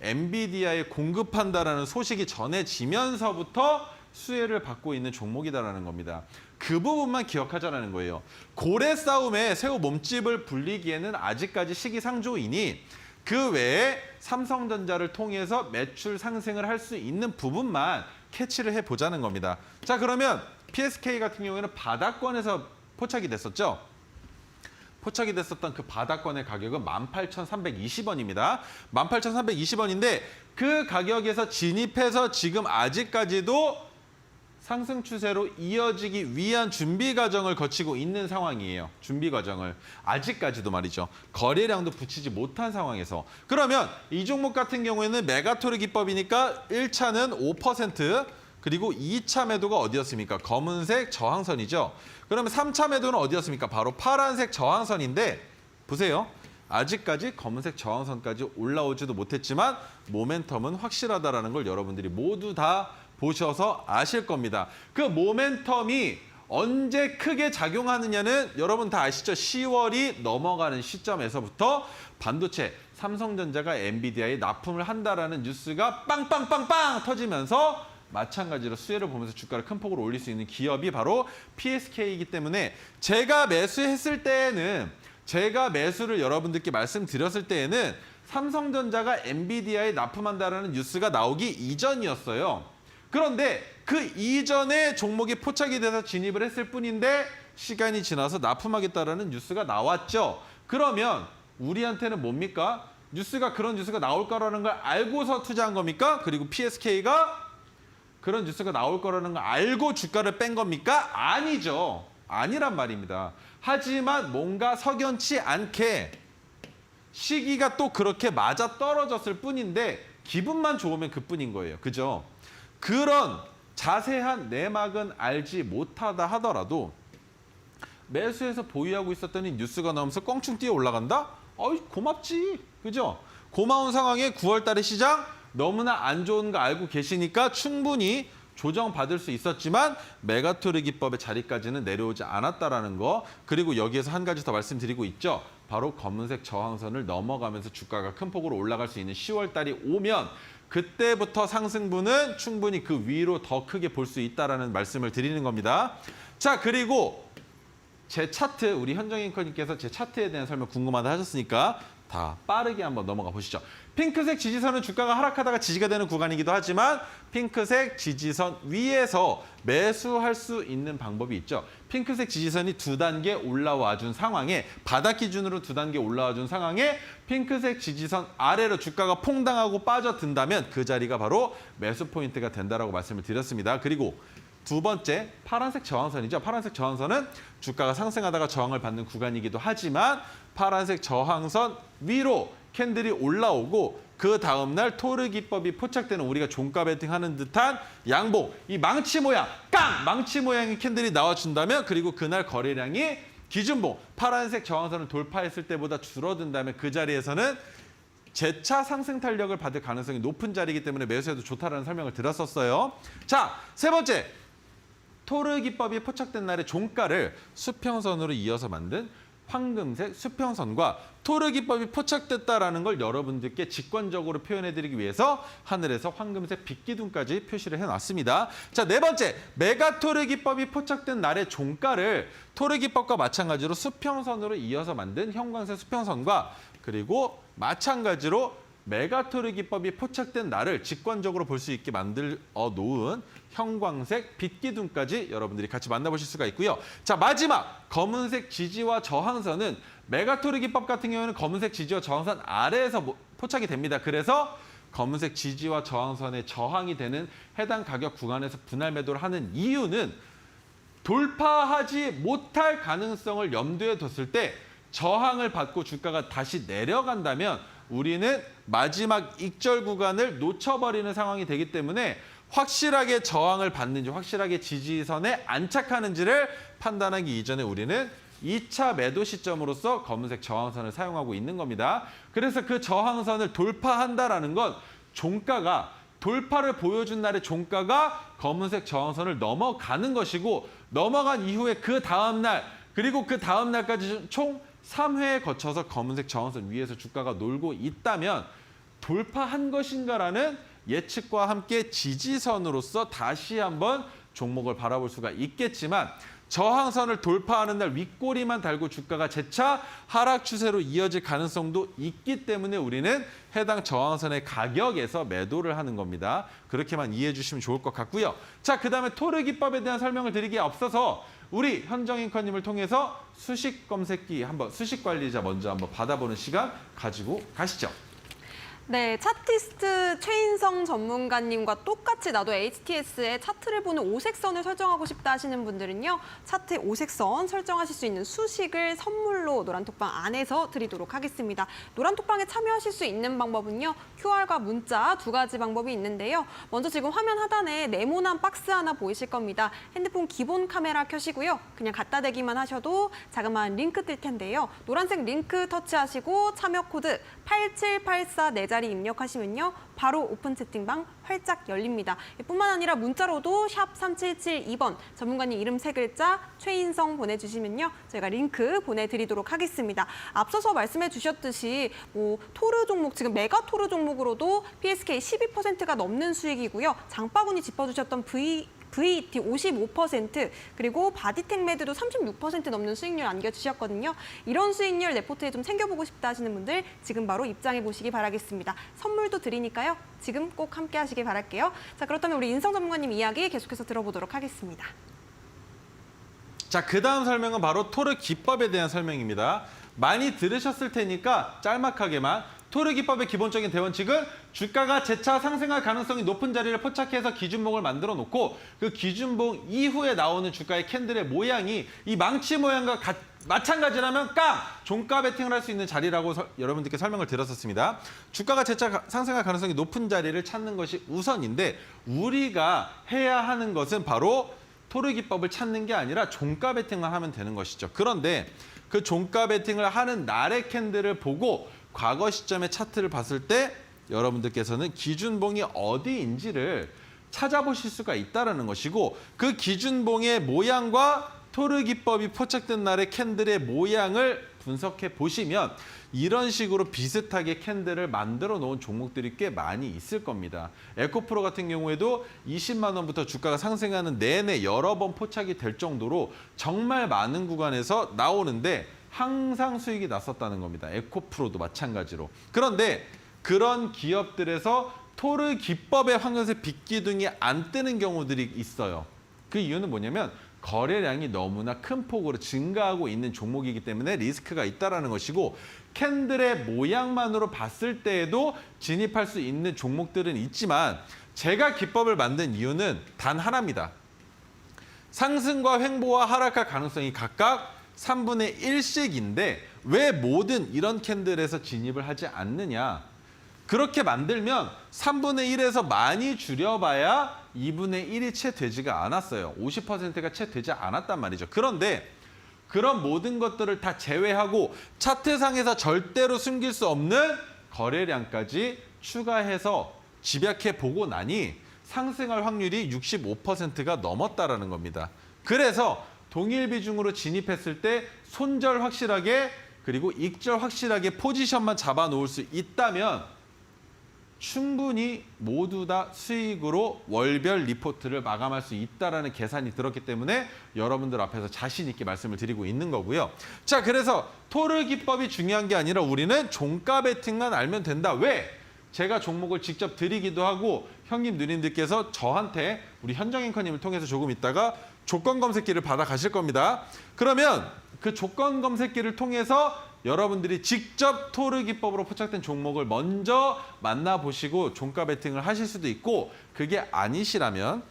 엔비디아에 공급한다라는 소식이 전해지면서부터 수혜를 받고 있는 종목이다라는 겁니다. 그 부분만 기억하자라는 거예요. 고래 싸움에 새우 몸집을 불리기에는 아직까지 시기상조이니 그 외에 삼성전자를 통해서 매출 상승을 할 수 있는 부분만 캐치를 해보자는 겁니다. 자, 그러면 PSK 같은 경우에는 바닥권에서 포착이 됐었죠. 포착이 됐었던 그 바닥권의 가격은 18,320원입니다. 18,320원인데 그 가격에서 진입해서 지금 아직까지도 상승 추세로 이어지기 위한 준비 과정을 거치고 있는 상황이에요. 준비 과정을. 아직까지도 말이죠. 거래량도 붙이지 못한 상황에서. 그러면 이 종목 같은 경우에는 메가토르 기법이니까 1차는 5%, 그리고 2차 매도가 어디였습니까? 검은색 저항선이죠. 그러면 3차 매도는 어디였습니까? 바로 파란색 저항선인데 보세요. 아직까지 검은색 저항선까지 올라오지도 못했지만 모멘텀은 확실하다라는 걸 여러분들이 모두 다 보셔서 아실 겁니다. 그 모멘텀이 언제 크게 작용하느냐는 여러분 다 아시죠? 10월이 넘어가는 시점에서부터 반도체 삼성전자가 엔비디아에 납품을 한다라는 뉴스가 빵빵빵빵 터지면서 마찬가지로 수혜를 보면서 주가를 큰 폭으로 올릴 수 있는 기업이 바로 PSK이기 때문에 제가 매수했을 때에는 제가 매수를 여러분들께 말씀드렸을 때에는 삼성전자가 엔비디아에 납품한다라는 뉴스가 나오기 이전이었어요. 그런데 그 이전에 종목이 포착이 돼서 진입을 했을 뿐인데 시간이 지나서 납품하겠다라는 뉴스가 나왔죠. 그러면 우리한테는 뭡니까? 그런 뉴스가 나올 거라는 걸 알고서 투자한 겁니까? 그리고 PSK가 그런 뉴스가 나올 거라는 걸 알고 주가를 뺀 겁니까? 아니죠. 아니란 말입니다. 하지만 뭔가 석연치 않게 시기가 또 그렇게 맞아 떨어졌을 뿐인데 기분만 좋으면 그뿐인 거예요. 그죠? 그런 자세한 내막은 알지 못하다 하더라도 매수해서 보유하고 있었더니 뉴스가 나오면서 껑충 뛰어 올라간다? 어이, 고맙지. 그죠? 고마운 상황에 9월 달에 시장 너무나 안 좋은 거 알고 계시니까 충분히 조정받을 수 있었지만 메가토르 기법의 자리까지는 내려오지 않았다라는 거. 그리고 여기에서 한 가지 더 말씀드리고 있죠. 바로 검은색 저항선을 넘어가면서 주가가 큰 폭으로 올라갈 수 있는 10월 달이 오면 그때부터 상승분은 충분히 그 위로 더 크게 볼 수 있다라는 말씀을 드리는 겁니다. 자, 그리고 제 차트, 우리 현정 앵커님께서 제 차트에 대한 설명 궁금하다 하셨으니까 다 빠르게 한번 넘어가 보시죠. 핑크색 지지선은 주가가 하락하다가 지지가 되는 구간이기도 하지만 핑크색 지지선 위에서 매수할 수 있는 방법이 있죠. 핑크색 지지선이 2단계 올라와 준 상황에 바닥 기준으로 2단계 올라와 준 상황에 핑크색 지지선 아래로 주가가 퐁당하고 빠져든다면 그 자리가 바로 매수 포인트가 된다라고 말씀을 드렸습니다. 그리고 두 번째, 파란색 저항선이죠. 파란색 저항선은 주가가 상승하다가 저항을 받는 구간이기도 하지만 파란색 저항선 위로 캔들이 올라오고 그 다음날 토르 기법이 포착되는 우리가 종가 베팅하는 듯한 양봉, 이 망치 모양, 망치 모양의 캔들이 나와준다면 그리고 그날 거래량이 기준봉, 파란색 저항선을 돌파했을 때보다 줄어든다면 그 자리에서는 재차 상승 탄력을 받을 가능성이 높은 자리이기 때문에 매수해도 좋다라는 설명을 드렸었어요. 자, 세 번째. 토르 기법이 포착된 날의 종가를 수평선으로 이어서 만든 황금색 수평선과 토르 기법이 포착됐다라는 걸 여러분들께 직관적으로 표현해드리기 위해서 하늘에서 황금색 빛기둥까지 표시를 해놨습니다. 자, 네 번째, 메가 토르 기법이 포착된 날의 종가를 토르 기법과 마찬가지로 수평선으로 이어서 만든 형광색 수평선과 그리고 마찬가지로 메가토르 기법이 포착된 날을 직관적으로 볼 수 있게 만들어 놓은 형광색 빛기둥까지 여러분들이 같이 만나보실 수가 있고요. 자, 마지막 검은색 지지와 저항선은 메가토르 기법 같은 경우에는 검은색 지지와 저항선 아래에서 포착이 됩니다. 그래서 검은색 지지와 저항선에 저항이 되는 해당 가격 구간에서 분할 매도를 하는 이유는 돌파하지 못할 가능성을 염두에 뒀을 때 저항을 받고 주가가 다시 내려간다면 우리는 마지막 익절 구간을 놓쳐버리는 상황이 되기 때문에 확실하게 저항을 받는지 확실하게 지지선에 안착하는지를 판단하기 이전에 우리는 2차 매도 시점으로서 검은색 저항선을 사용하고 있는 겁니다. 그래서 그 저항선을 돌파한다라는 건 종가가 돌파를 보여준 날의 종가가 검은색 저항선을 넘어가는 것이고 넘어간 이후에 그 다음 날 그리고 그 다음 날까지 총 3회에 거쳐서 검은색 저항선 위에서 주가가 놀고 있다면 돌파한 것인가라는 예측과 함께 지지선으로서 다시 한번 종목을 바라볼 수가 있겠지만 저항선을 돌파하는 날 윗꼬리만 달고 주가가 재차 하락 추세로 이어질 가능성도 있기 때문에 우리는 해당 저항선의 가격에서 매도를 하는 겁니다. 그렇게만 이해해 주시면 좋을 것 같고요. 자, 그다음에 토르 기법에 대한 설명을 드리기에 앞서서 우리 현정앵커님을 통해서 수식 검색기 한번 수식 관리자 먼저 한번 받아보는 시간 가지고 가시죠. 네, 차티스트 최인성 전문가님과 똑같이 나도 HTS에 차트를 보는 오색선을 설정하고 싶다 하시는 분들은요. 차트 오색선 설정하실 수 있는 수식을 선물로 노란톡방 안에서 드리도록 하겠습니다. 노란톡방에 참여하실 수 있는 방법은요. QR과 문자 두 가지 방법이 있는데요. 먼저 지금 화면 하단에 네모난 박스 하나 보이실 겁니다. 핸드폰 기본 카메라 켜시고요. 그냥 갖다 대기만 하셔도 자그마한 링크 뜰 텐데요. 노란색 링크 터치하시고 참여 코드 8784 네 자리 입력하시면요. 바로 오픈 채팅방 활짝 열립니다. 뿐만 아니라 문자로도 샵 3772번 전문가님 이름 세 글자 최인성 보내주시면요. 저희가 링크 보내드리도록 하겠습니다. 앞서서 말씀해 주셨듯이 토르 종목, 지금 메가 토르 종목으로도 PSK 12%가 넘는 수익이고요. 장바구니 짚어주셨던 VT 55% 그리고 바디텍 매드도 36% 넘는 수익률 안겨주셨거든요. 이런 수익률 레포트에 좀 챙겨보고 싶다 하시는 분들 지금 바로 입장해 보시기 바라겠습니다. 선물도 드리니까요. 지금 꼭 함께 하시길 바랄게요. 자, 그렇다면 우리 인성 전문가님 이야기 계속해서 들어보도록 하겠습니다. 자, 그 다음 설명은 바로 토르 기법에 대한 설명입니다. 많이 들으셨을 테니까 짤막하게만 토르 기법의 기본적인 대원칙은 주가가 재차 상승할 가능성이 높은 자리를 포착해서 기준봉을 만들어 놓고 그 기준봉 이후에 나오는 주가의 캔들의 모양이 이 망치 모양과 마찬가지라면 종가 베팅을 할 수 있는 자리라고 여러분들께 설명을 드렸었습니다. 주가가 재차 상승할 가능성이 높은 자리를 찾는 것이 우선인데 우리가 해야 하는 것은 바로 토르 기법을 찾는 게 아니라 종가 베팅만 하면 되는 것이죠. 그런데 그 종가 베팅을 하는 날의 캔들을 보고 과거 시점의 차트를 봤을 때 여러분들께서는 기준봉이 어디인지를 찾아보실 수가 있다는 것이고 그 기준봉의 모양과 토르 기법이 포착된 날의 캔들의 모양을 분석해 보시면 이런 식으로 비슷하게 캔들을 만들어 놓은 종목들이 꽤 많이 있을 겁니다. 에코프로 같은 경우에도 20만 원부터 주가가 상승하는 내내 여러 번 포착이 될 정도로 정말 많은 구간에서 나오는데 항상 수익이 났었다는 겁니다. 에코프로도 마찬가지로. 그런데 그런 기업들에서 토르 기법의 황금색 빛기둥이 안 뜨는 경우들이 있어요. 그 이유는 뭐냐면 거래량이 너무나 큰 폭으로 증가하고 있는 종목이기 때문에 리스크가 있다는 것이고 캔들의 모양만으로 봤을 때에도 진입할 수 있는 종목들은 있지만 제가 기법을 만든 이유는 단 하나입니다. 상승과 횡보와 하락할 가능성이 각각 3분의 1씩인데 왜 모든 이런 캔들에서 진입을 하지 않느냐. 그렇게 만들면 3분의 1에서 많이 줄여봐야 2분의 1이 채 되지가 않았어요. 50%가 채 되지 않았단 말이죠. 그런데 그런 모든 것들을 다 제외하고 차트상에서 절대로 숨길 수 없는 거래량까지 추가해서 집약해 보고 나니 상승할 확률이 65%가 넘었다라는 겁니다. 그래서 동일 비중으로 진입했을 때 손절 확실하게 그리고 익절 확실하게 포지션만 잡아놓을 수 있다면 충분히 모두 다 수익으로 월별 리포트를 마감할 수 있다라는 계산이 들었기 때문에 여러분들 앞에서 자신 있게 말씀을 드리고 있는 거고요. 자, 그래서 토르 기법이 중요한 게 아니라 우리는 종가 베팅만 알면 된다. 왜? 제가 종목을 직접 드리기도 하고 형님 누님들께서 저한테 우리 현정 앵커님을 통해서 조금 있다가 조건 검색기를 받아 가실 겁니다. 그러면 그 조건 검색기를 통해서 여러분들이 직접 토르 기법으로 포착된 종목을 먼저 만나보시고 종가 베팅을 하실 수도 있고 그게 아니시라면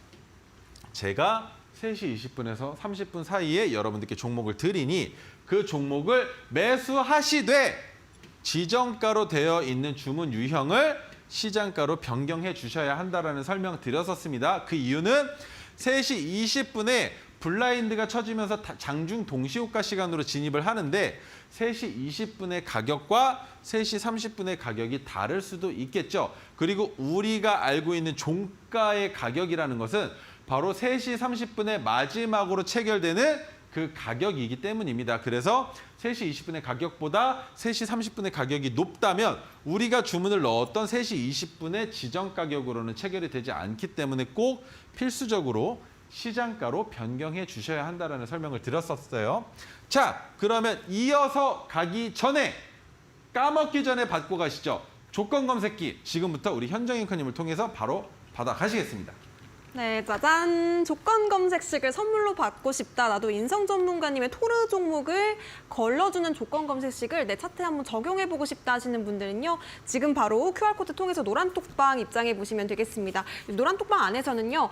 제가 3시 20분에서 30분 사이에 여러분들께 종목을 드리니 그 종목을 매수하시되 지정가로 되어 있는 주문 유형을 시장가로 변경해 주셔야 한다는 설명을 드렸었습니다. 그 이유는 3시 20분에 블라인드가 쳐지면서 장중 동시호가 시간으로 진입을 하는데 3시 20분의 가격과 3시 30분의 가격이 다를 수도 있겠죠. 그리고 우리가 알고 있는 종가의 가격이라는 것은 바로 3시 30분에 마지막으로 체결되는 그 가격이기 때문입니다. 그래서 3시 20분의 가격보다 3시 30분의 가격이 높다면 우리가 주문을 넣었던 3시 20분의 지정 가격으로는 체결이 되지 않기 때문에 꼭 필수적으로 시장가로 변경해 주셔야 한다는 설명을 드렸었어요. 자, 그러면 이어서 가기 전에 까먹기 전에 받고 가시죠. 조건 검색기 지금부터 우리 현정 앵커님을 통해서 바로 받아 가시겠습니다. 네, 짜잔. 조건 검색식을 선물로 받고 싶다. 나도 인성 전문가님의 토르 종목을 걸러주는 조건 검색식을 내 차트에 한번 적용해보고 싶다 하시는 분들은요. 지금 바로 QR코드 통해서 노란톡방 입장해 보시면 되겠습니다. 노란톡방 안에서는요.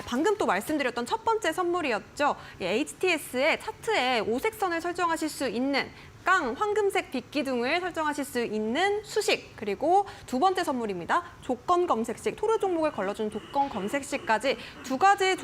방금 또 말씀드렸던 첫 번째 선물이었죠. HTS의 차트에 오색선을 설정하실 수 있는 깡, 황금색 빗기둥을 설정하실 수 있는 수식, 그리고 두 번째 선물입니다. 조건 검색식, 토르 종목을 걸러주는 조건 검색식까지 두 가지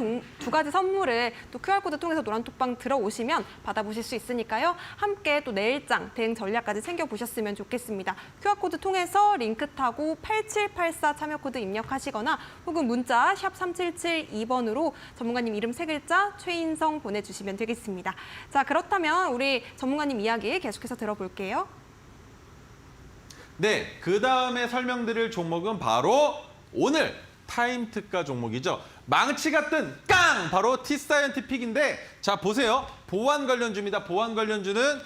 선물을 또 QR코드 통해서 노란톡방 들어오시면 받아보실 수 있으니까요. 함께 또 내일장 대응 전략까지 챙겨보셨으면 좋겠습니다. QR코드 통해서 링크 타고 8784 참여코드 입력하시거나 혹은 문자 샵 3772번으로 전문가님 이름 3글자 최인성 보내주시면 되겠습니다. 자, 그렇다면 우리 전문가님 이야기 계속해서 들어볼게요. 네, 그 다음에 설명드릴 종목은 바로 오늘 타임 특가 종목이죠. 망치가 뜬 깡! 바로 T사이언티픽인데 자, 보세요. 보안 관련주입니다. 보안 관련주는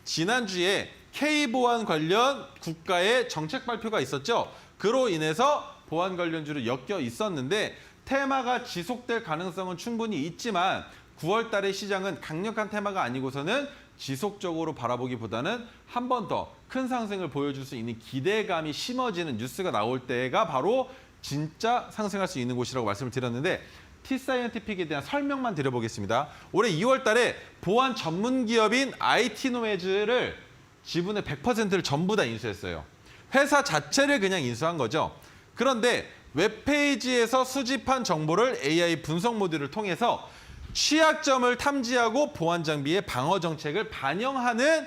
지난주에 K보안 관련 국가의 정책 발표가 있었죠. 그로 인해서 보안 관련주를 엮여 있었는데 테마가 지속될 가능성은 충분히 있지만 9월 달의 시장은 강력한 테마가 아니고서는 지속적으로 바라보기보다는 한 번 더 큰 상승을 보여줄 수 있는 기대감이 심어지는 뉴스가 나올 때가 바로 진짜 상승할 수 있는 곳이라고 말씀을 드렸는데 T사이언티픽에 대한 설명만 드려보겠습니다. 올해 2월 달에 보안 전문 기업인 IT노매즈를 지분의 100%를 전부 다 인수했어요. 회사 자체를 그냥 인수한 거죠. 그런데 웹페이지에서 수집한 정보를 AI 분석 모듈을 통해서 취약점을 탐지하고 보안 장비의 방어 정책을 반영하는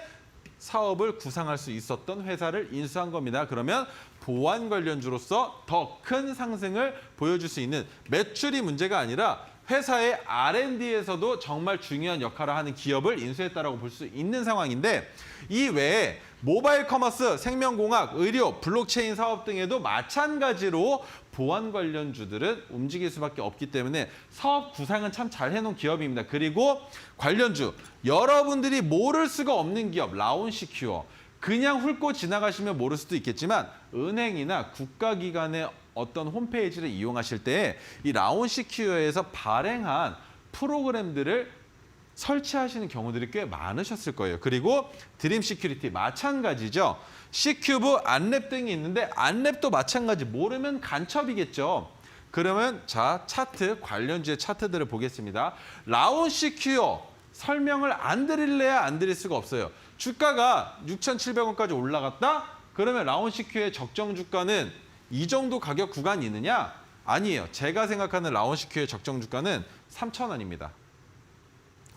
사업을 구상할 수 있었던 회사를 인수한 겁니다. 그러면 보안 관련주로서 더 큰 상승을 보여줄 수 있는 매출이 문제가 아니라 회사의 R&D에서도 정말 중요한 역할을 하는 기업을 인수했다라고 볼 수 있는 상황인데 이 외에 모바일 커머스, 생명공학, 의료, 블록체인 사업 등에도 마찬가지로 보안 관련주들은 움직일 수밖에 없기 때문에 사업 구상은 참 잘 해놓은 기업입니다. 그리고 관련주, 여러분들이 모를 수가 없는 기업, 라온시큐어. 그냥 훑고 지나가시면 모를 수도 있겠지만 은행이나 국가기관의 어떤 홈페이지를 이용하실 때 이 라온시큐어에서 발행한 프로그램들을 설치하시는 경우들이 꽤 많으셨을 거예요. 그리고 드림 시큐리티 마찬가지죠. C큐브, 안랩 등이 있는데 안랩도 마찬가지. 모르면 간첩이겠죠. 그러면 자, 차트, 관련주의 차트들을 보겠습니다. 라온시큐어 설명을 안 드릴래야 안 드릴 수가 없어요. 주가가 6,700원까지 올라갔다? 그러면 라온시큐어의 적정 주가는 이 정도 가격 구간이 있느냐? 아니에요. 제가 생각하는 라온시큐어의 적정 주가는 3,000원입니다.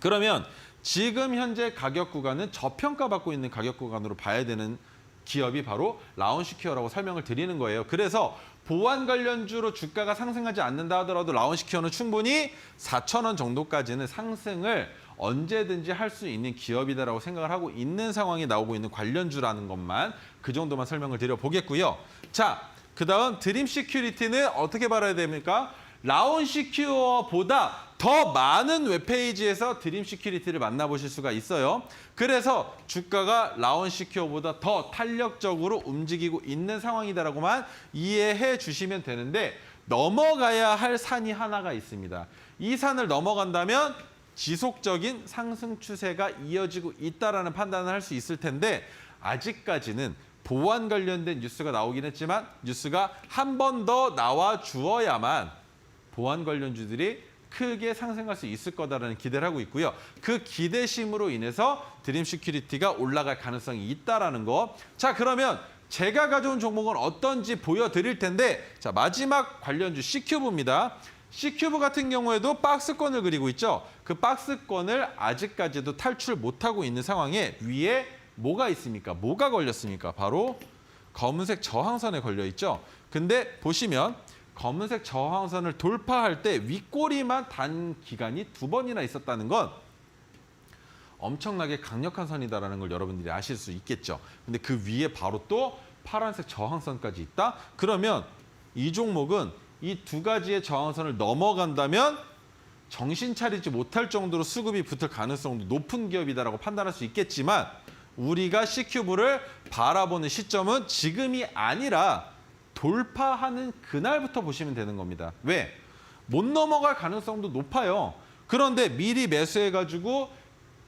그러면 지금 현재 가격 구간은 저평가받고 있는 가격 구간으로 봐야 되는 기업이 바로 라운시큐어라고 설명을 드리는 거예요. 그래서 보안 관련주로 주가가 상승하지 않는다 하더라도 라운시큐어는 충분히 4,000원 정도까지는 상승을 언제든지 할 수 있는 기업이다라고 생각을 하고 있는 상황이 나오고 있는 관련주라는 것만 그 정도만 설명을 드려보겠고요. 자, 그다음 드림 시큐리티는 어떻게 봐야 됩니까? 라운시큐어보다 더 많은 웹페이지에서 드림 시큐리티를 만나보실 수가 있어요. 그래서 주가가 라운시큐어보다 더 탄력적으로 움직이고 있는 상황이다라고만 이해해 주시면 되는데 넘어가야 할 산이 하나가 있습니다. 이 산을 넘어간다면 지속적인 상승 추세가 이어지고 있다라는 판단을 할 수 있을 텐데 아직까지는 보안 관련된 뉴스가 나오긴 했지만 뉴스가 한 번 더 나와 주어야만 보안 관련주들이 크게 상승할 수 있을 거다라는 기대를 하고 있고요. 그 기대심으로 인해서 드림 시큐리티가 올라갈 가능성이 있다라는 거. 자, 그러면 제가 가져온 종목은 어떤지 보여드릴 텐데 자, 마지막 관련주 C큐브입니다. C큐브 같은 경우에도 박스권을 그리고 있죠. 그 박스권을 아직까지도 탈출 못하고 있는 상황에 위에 뭐가 있습니까? 뭐가 걸렸습니까? 바로 검은색 저항선에 걸려 있죠. 근데 보시면 검은색 저항선을 돌파할 때 윗꼬리만 단 기간이 2번이나 있었다는 건 엄청나게 강력한 선이다라는 걸 여러분들이 아실 수 있겠죠. 근데 그 위에 바로 또 파란색 저항선까지 있다? 그러면 이 종목은 이 두 가지의 저항선을 넘어간다면 정신 차리지 못할 정도로 수급이 붙을 가능성도 높은 기업이다라고 판단할 수 있겠지만 우리가 C큐브를 바라보는 시점은 지금이 아니라 돌파하는 그날부터 보시면 되는 겁니다. 왜? 못 넘어갈 가능성도 높아요. 그런데 미리 매수해가지고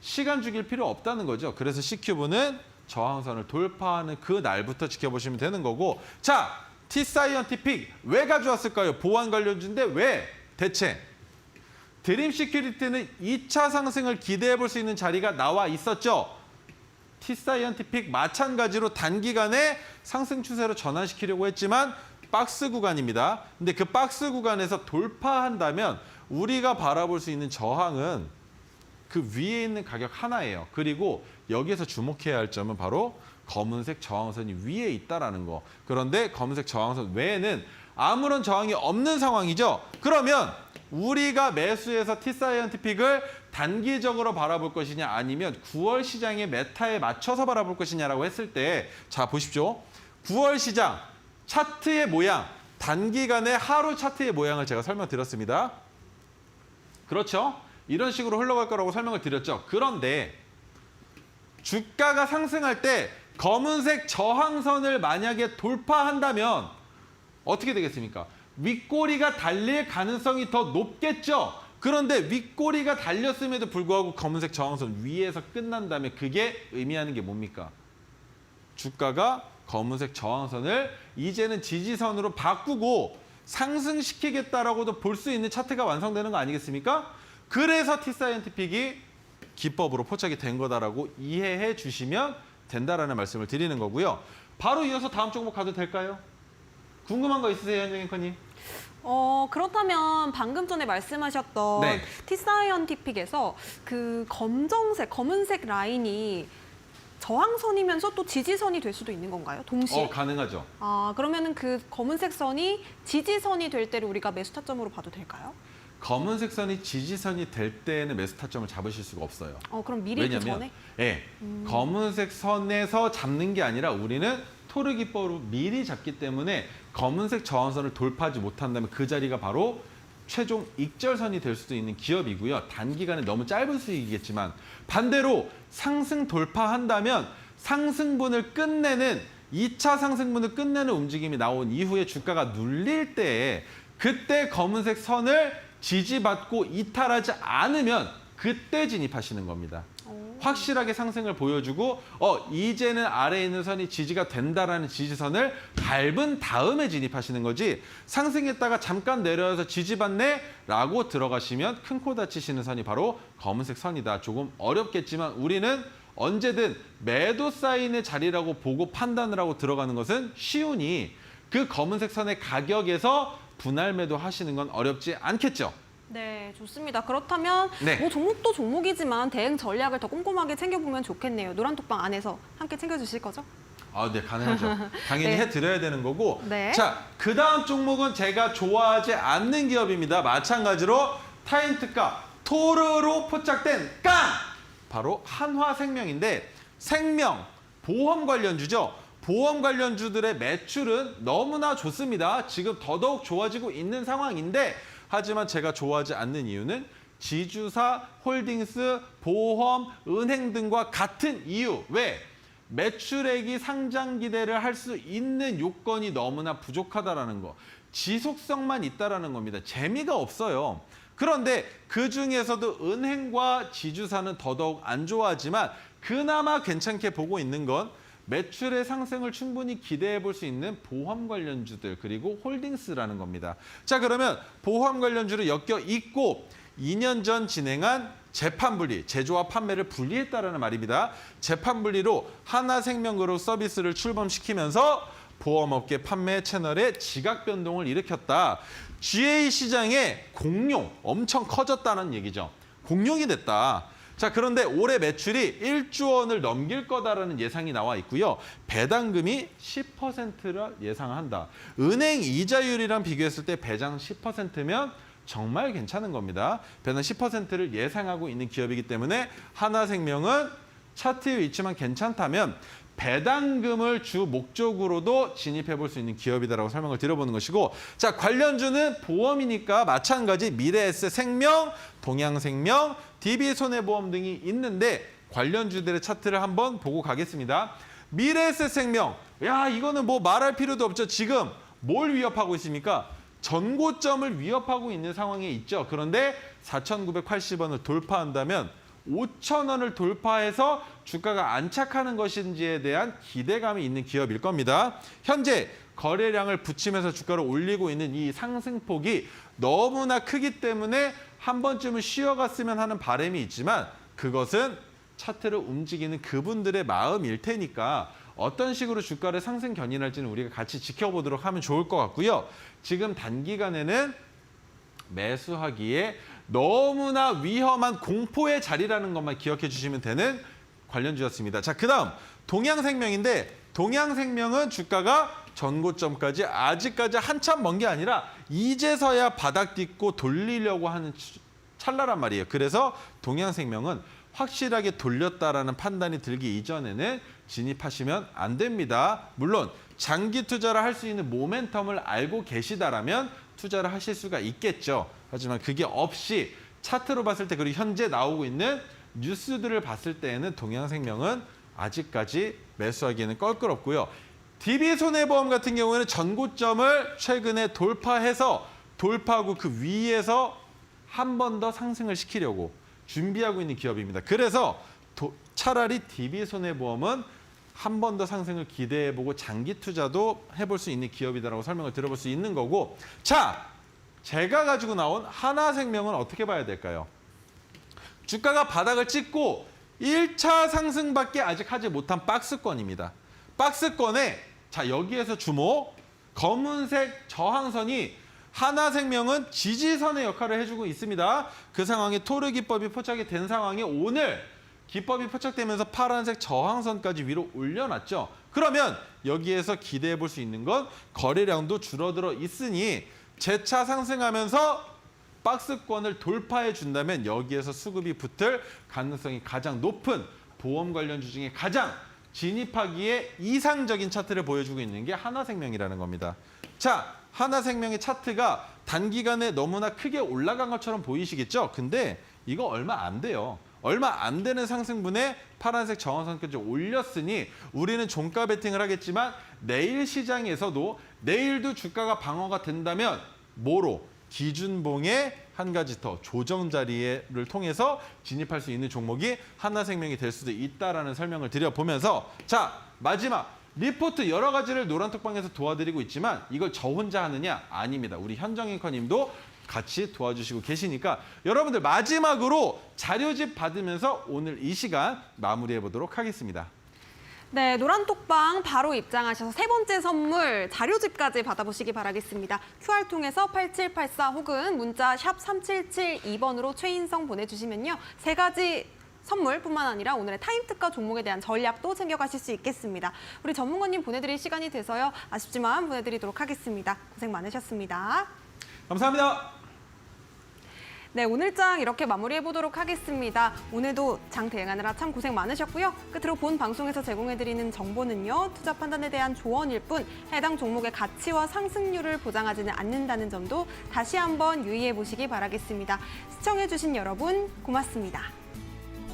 시간 죽일 필요 없다는 거죠. 그래서 C큐브는 저항선을 돌파하는 그 날부터 지켜보시면 되는 거고 자, T사이언티픽 왜 가져왔을까요? 보안 관련주인데 왜? 대체 드림 시큐리티는 2차 상승을 기대해 볼 수 있는 자리가 나와 있었죠. T사이언티픽 마찬가지로 단기간에 상승 추세로 전환시키려고 했지만 박스 구간입니다. 근데 그 박스 구간에서 돌파한다면 우리가 바라볼 수 있는 저항은 그 위에 있는 가격 하나예요. 그리고 여기에서 주목해야 할 점은 바로 검은색 저항선이 위에 있다라는 거. 그런데 검은색 저항선 외에는 아무런 저항이 없는 상황이죠. 그러면 우리가 매수해서 T사이언티픽을 단기적으로 바라볼 것이냐 아니면 9월 시장의 메타에 맞춰서 바라볼 것이냐라고 했을 때 자, 보십시오. 9월 시장 차트의 모양, 단기간의 하루 차트의 모양을 제가 설명드렸습니다. 그렇죠? 이런 식으로 흘러갈 거라고 설명을 드렸죠. 그런데 주가가 상승할 때 검은색 저항선을 만약에 돌파한다면 어떻게 되겠습니까? 윗꼬리가 달릴 가능성이 더 높겠죠. 그런데 윗꼬리가 달렸음에도 불구하고 검은색 저항선 위에서 끝난다면 그게 의미하는 게 뭡니까? 주가가 검은색 저항선을 이제는 지지선으로 바꾸고 상승시키겠다라고도 볼 수 있는 차트가 완성되는 거 아니겠습니까? 그래서 T사이언티픽이 기법으로 포착이 된 거다라고 이해해 주시면 된다라는 말씀을 드리는 거고요. 바로 이어서 다음 종목 가도 될까요? 궁금한 거 있으세요, 현정 앵커님? 그렇다면 방금 전에 말씀하셨던 네. T사이언티픽에서 그 검은색 라인이 저항선이면서 또 지지선이 될 수도 있는 건가요? 동시에? 가능하죠. 아, 그러면은 그 검은색 선이 지지선이 될 때를 우리가 매수 타점으로 봐도 될까요? 검은색 선이 지지선이 될 때는 매수 타점을 잡으실 수가 없어요. 그럼 미리 그 왜냐면 전에? 예, 검은색 선에서 잡는 게 아니라 우리는 토르 기법으로 미리 잡기 때문에 검은색 저항선을 돌파하지 못한다면 그 자리가 바로 최종 익절선이 될 수도 있는 기업이고요. 단기간에 너무 짧은 수익이겠지만 반대로 상승 돌파한다면 상승분을 끝내는 2차 상승분을 끝내는 움직임이 나온 이후에 주가가 눌릴 때에 그때 검은색 선을 지지받고 이탈하지 않으면 그때 진입하시는 겁니다. 확실하게 상승을 보여주고 이제는 아래에 있는 선이 지지가 된다라는 지지선을 밟은 다음에 진입하시는 거지 상승했다가 잠깐 내려와서 지지받네 라고 들어가시면 큰 코 다치시는 선이 바로 검은색 선이다. 조금 어렵겠지만 우리는 언제든 매도 사인의 자리라고 보고 판단을 하고 들어가는 것은 쉬우니 그 검은색 선의 가격에서 분할 매도 하시는 건 어렵지 않겠죠. 네, 좋습니다. 그렇다면 네. 뭐 종목도 종목이지만 대응 전략을 더 꼼꼼하게 챙겨보면 좋겠네요. 노란톡방 안에서 함께 챙겨주실 거죠? 아, 네, 가능하죠. 당연히 네. 해드려야 되는 거고. 네. 자, 그 다음 종목은 제가 좋아하지 않는 기업입니다. 마찬가지로 타임특가 토르로 포착된 깡! 바로 한화생명인데 생명, 보험 관련주죠. 보험 관련주들의 매출은 너무나 좋습니다. 지금 더더욱 좋아지고 있는 상황인데 하지만 제가 좋아하지 않는 이유는 지주사, 홀딩스, 보험, 은행 등과 같은 이유. 왜? 매출액이 상장 기대를 할 수 있는 요건이 너무나 부족하다라는 거. 지속성만 있다라는 겁니다. 재미가 없어요. 그런데 그중에서도 은행과 지주사는 더더욱 안 좋아하지만 그나마 괜찮게 보고 있는 건 매출의 상승을 충분히 기대해 볼 수 있는 보험 관련주들 그리고 홀딩스라는 겁니다. 자, 그러면 보험 관련주를 엮여 있고 2년 전 진행한 재판 분리, 제조와 판매를 분리했다라는 말입니다. 재판 분리로 하나생명그룹 서비스를 출범시키면서 보험업계 판매 채널의 지각 변동을 일으켰다. GA 시장의 공룡 엄청 커졌다는 얘기죠. 공룡이 됐다. 자, 그런데 올해 매출이 1조 원을 넘길 거다라는 예상이 나와 있고요. 배당금이 10%라 예상한다. 은행 이자율이랑 비교했을 때 배당 10%면 정말 괜찮은 겁니다. 배당 10%를 예상하고 있는 기업이기 때문에 하나생명은 차트에 있지만 괜찮다면 배당금을 주 목적으로도 진입해 볼 수 있는 기업이다라고 설명을 드려보는 것이고, 자, 관련주는 보험이니까 마찬가지 미래에셋생명, 동양생명, DB손해보험 등이 있는데 관련주들의 차트를 한번 보고 가겠습니다. 미래에셋생명, 야, 이거는 뭐 말할 필요도 없죠. 지금 뭘 위협하고 있습니까? 전고점을 위협하고 있는 상황에 있죠. 그런데 4,980원을 돌파한다면 5,000원을 돌파해서 주가가 안착하는 것인지에 대한 기대감이 있는 기업일 겁니다. 현재 거래량을 붙이면서 주가를 올리고 있는 이 상승폭이 너무나 크기 때문에 한 번쯤은 쉬어갔으면 하는 바람이 있지만 그것은 차트를 움직이는 그분들의 마음일 테니까 어떤 식으로 주가를 상승 견인할지는 우리가 같이 지켜보도록 하면 좋을 것 같고요. 지금 단기간에는 매수하기에 너무나 위험한 공포의 자리라는 것만 기억해 주시면 되는 관련주였습니다. 자, 그다음 동양생명인데 동양생명은 주가가 전고점까지 아직까지 한참 먼 게 아니라 이제서야 바닥 딛고 돌리려고 하는 찰나란 말이에요. 그래서 동양생명은 확실하게 돌렸다라는 판단이 들기 이전에는 진입하시면 안 됩니다. 물론 장기 투자를 할 수 있는 모멘텀을 알고 계시다라면 투자를 하실 수가 있겠죠. 하지만 그게 없이 차트로 봤을 때 그리고 현재 나오고 있는 뉴스들을 봤을 때에는 동양생명은 아직까지 매수하기에는 껄끄럽고요. DB손해보험 같은 경우에는 전고점을 최근에 돌파하고 그 위에서 한 번 더 상승을 시키려고 준비하고 있는 기업입니다. 그래서 차라리 DB손해보험은 한 번 더 상승을 기대해보고 장기 투자도 해볼 수 있는 기업이다라고 설명을 드려볼 수 있는 거고, 자, 제가 가지고 나온 하나생명은 어떻게 봐야 될까요? 주가가 바닥을 찍고 1차 상승밖에 아직 하지 못한 박스권입니다. 박스권에 자, 여기에서 주목, 검은색 저항선이 하나생명은 지지선의 역할을 해주고 있습니다. 그 상황에 토르 기법이 포착이 된 상황에 오늘 기법이 포착되면서 파란색 저항선까지 위로 올려놨죠. 그러면 여기에서 기대해 볼 수 있는 건 거래량도 줄어들어 있으니 재차 상승하면서 박스권을 돌파해 준다면 여기에서 수급이 붙을 가능성이 가장 높은 보험 관련주 중에 가장 진입하기에 이상적인 차트를 보여주고 있는 게 하나생명이라는 겁니다. 자, 하나생명의 차트가 단기간에 너무나 크게 올라간 것처럼 보이시겠죠? 근데 이거 얼마 안 돼요. 얼마 안 되는 상승분에 파란색 저항선까지 올렸으니 우리는 종가 베팅을 하겠지만 내일 시장에서도 내일도 주가가 방어가 된다면 뭐로? 기준봉의 한 가지 더 조정 자리를 통해서 진입할 수 있는 종목이 하나생명이 될 수도 있다라는 설명을 드려보면서, 자, 마지막 리포트 여러 가지를 노란톡방에서 도와드리고 있지만 이걸 저 혼자 하느냐? 아닙니다. 우리 현정앵커님도 같이 도와주시고 계시니까 여러분들 마지막으로 자료집 받으면서 오늘 이 시간 마무리해 보도록 하겠습니다. 네, 노란톡방 바로 입장하셔서 세 번째 선물 자료집까지 받아보시기 바라겠습니다. QR 통해서 8784 혹은 문자 샵 3772번으로 최인성 보내주시면요. 세 가지 선물뿐만 아니라 오늘의 타임 특가 종목에 대한 전략도 챙겨가실 수 있겠습니다. 우리 전문가님 보내드릴 시간이 돼서요. 아쉽지만 보내드리도록 하겠습니다. 고생 많으셨습니다. 감사합니다. 네, 오늘 장 이렇게 마무리해보도록 하겠습니다. 오늘도 장 대응하느라 참 고생 많으셨고요. 끝으로 본 방송에서 제공해드리는 정보는요. 투자 판단에 대한 조언일 뿐 해당 종목의 가치와 상승률을 보장하지는 않는다는 점도 다시 한번 유의해 보시기 바라겠습니다. 시청해주신 여러분 고맙습니다.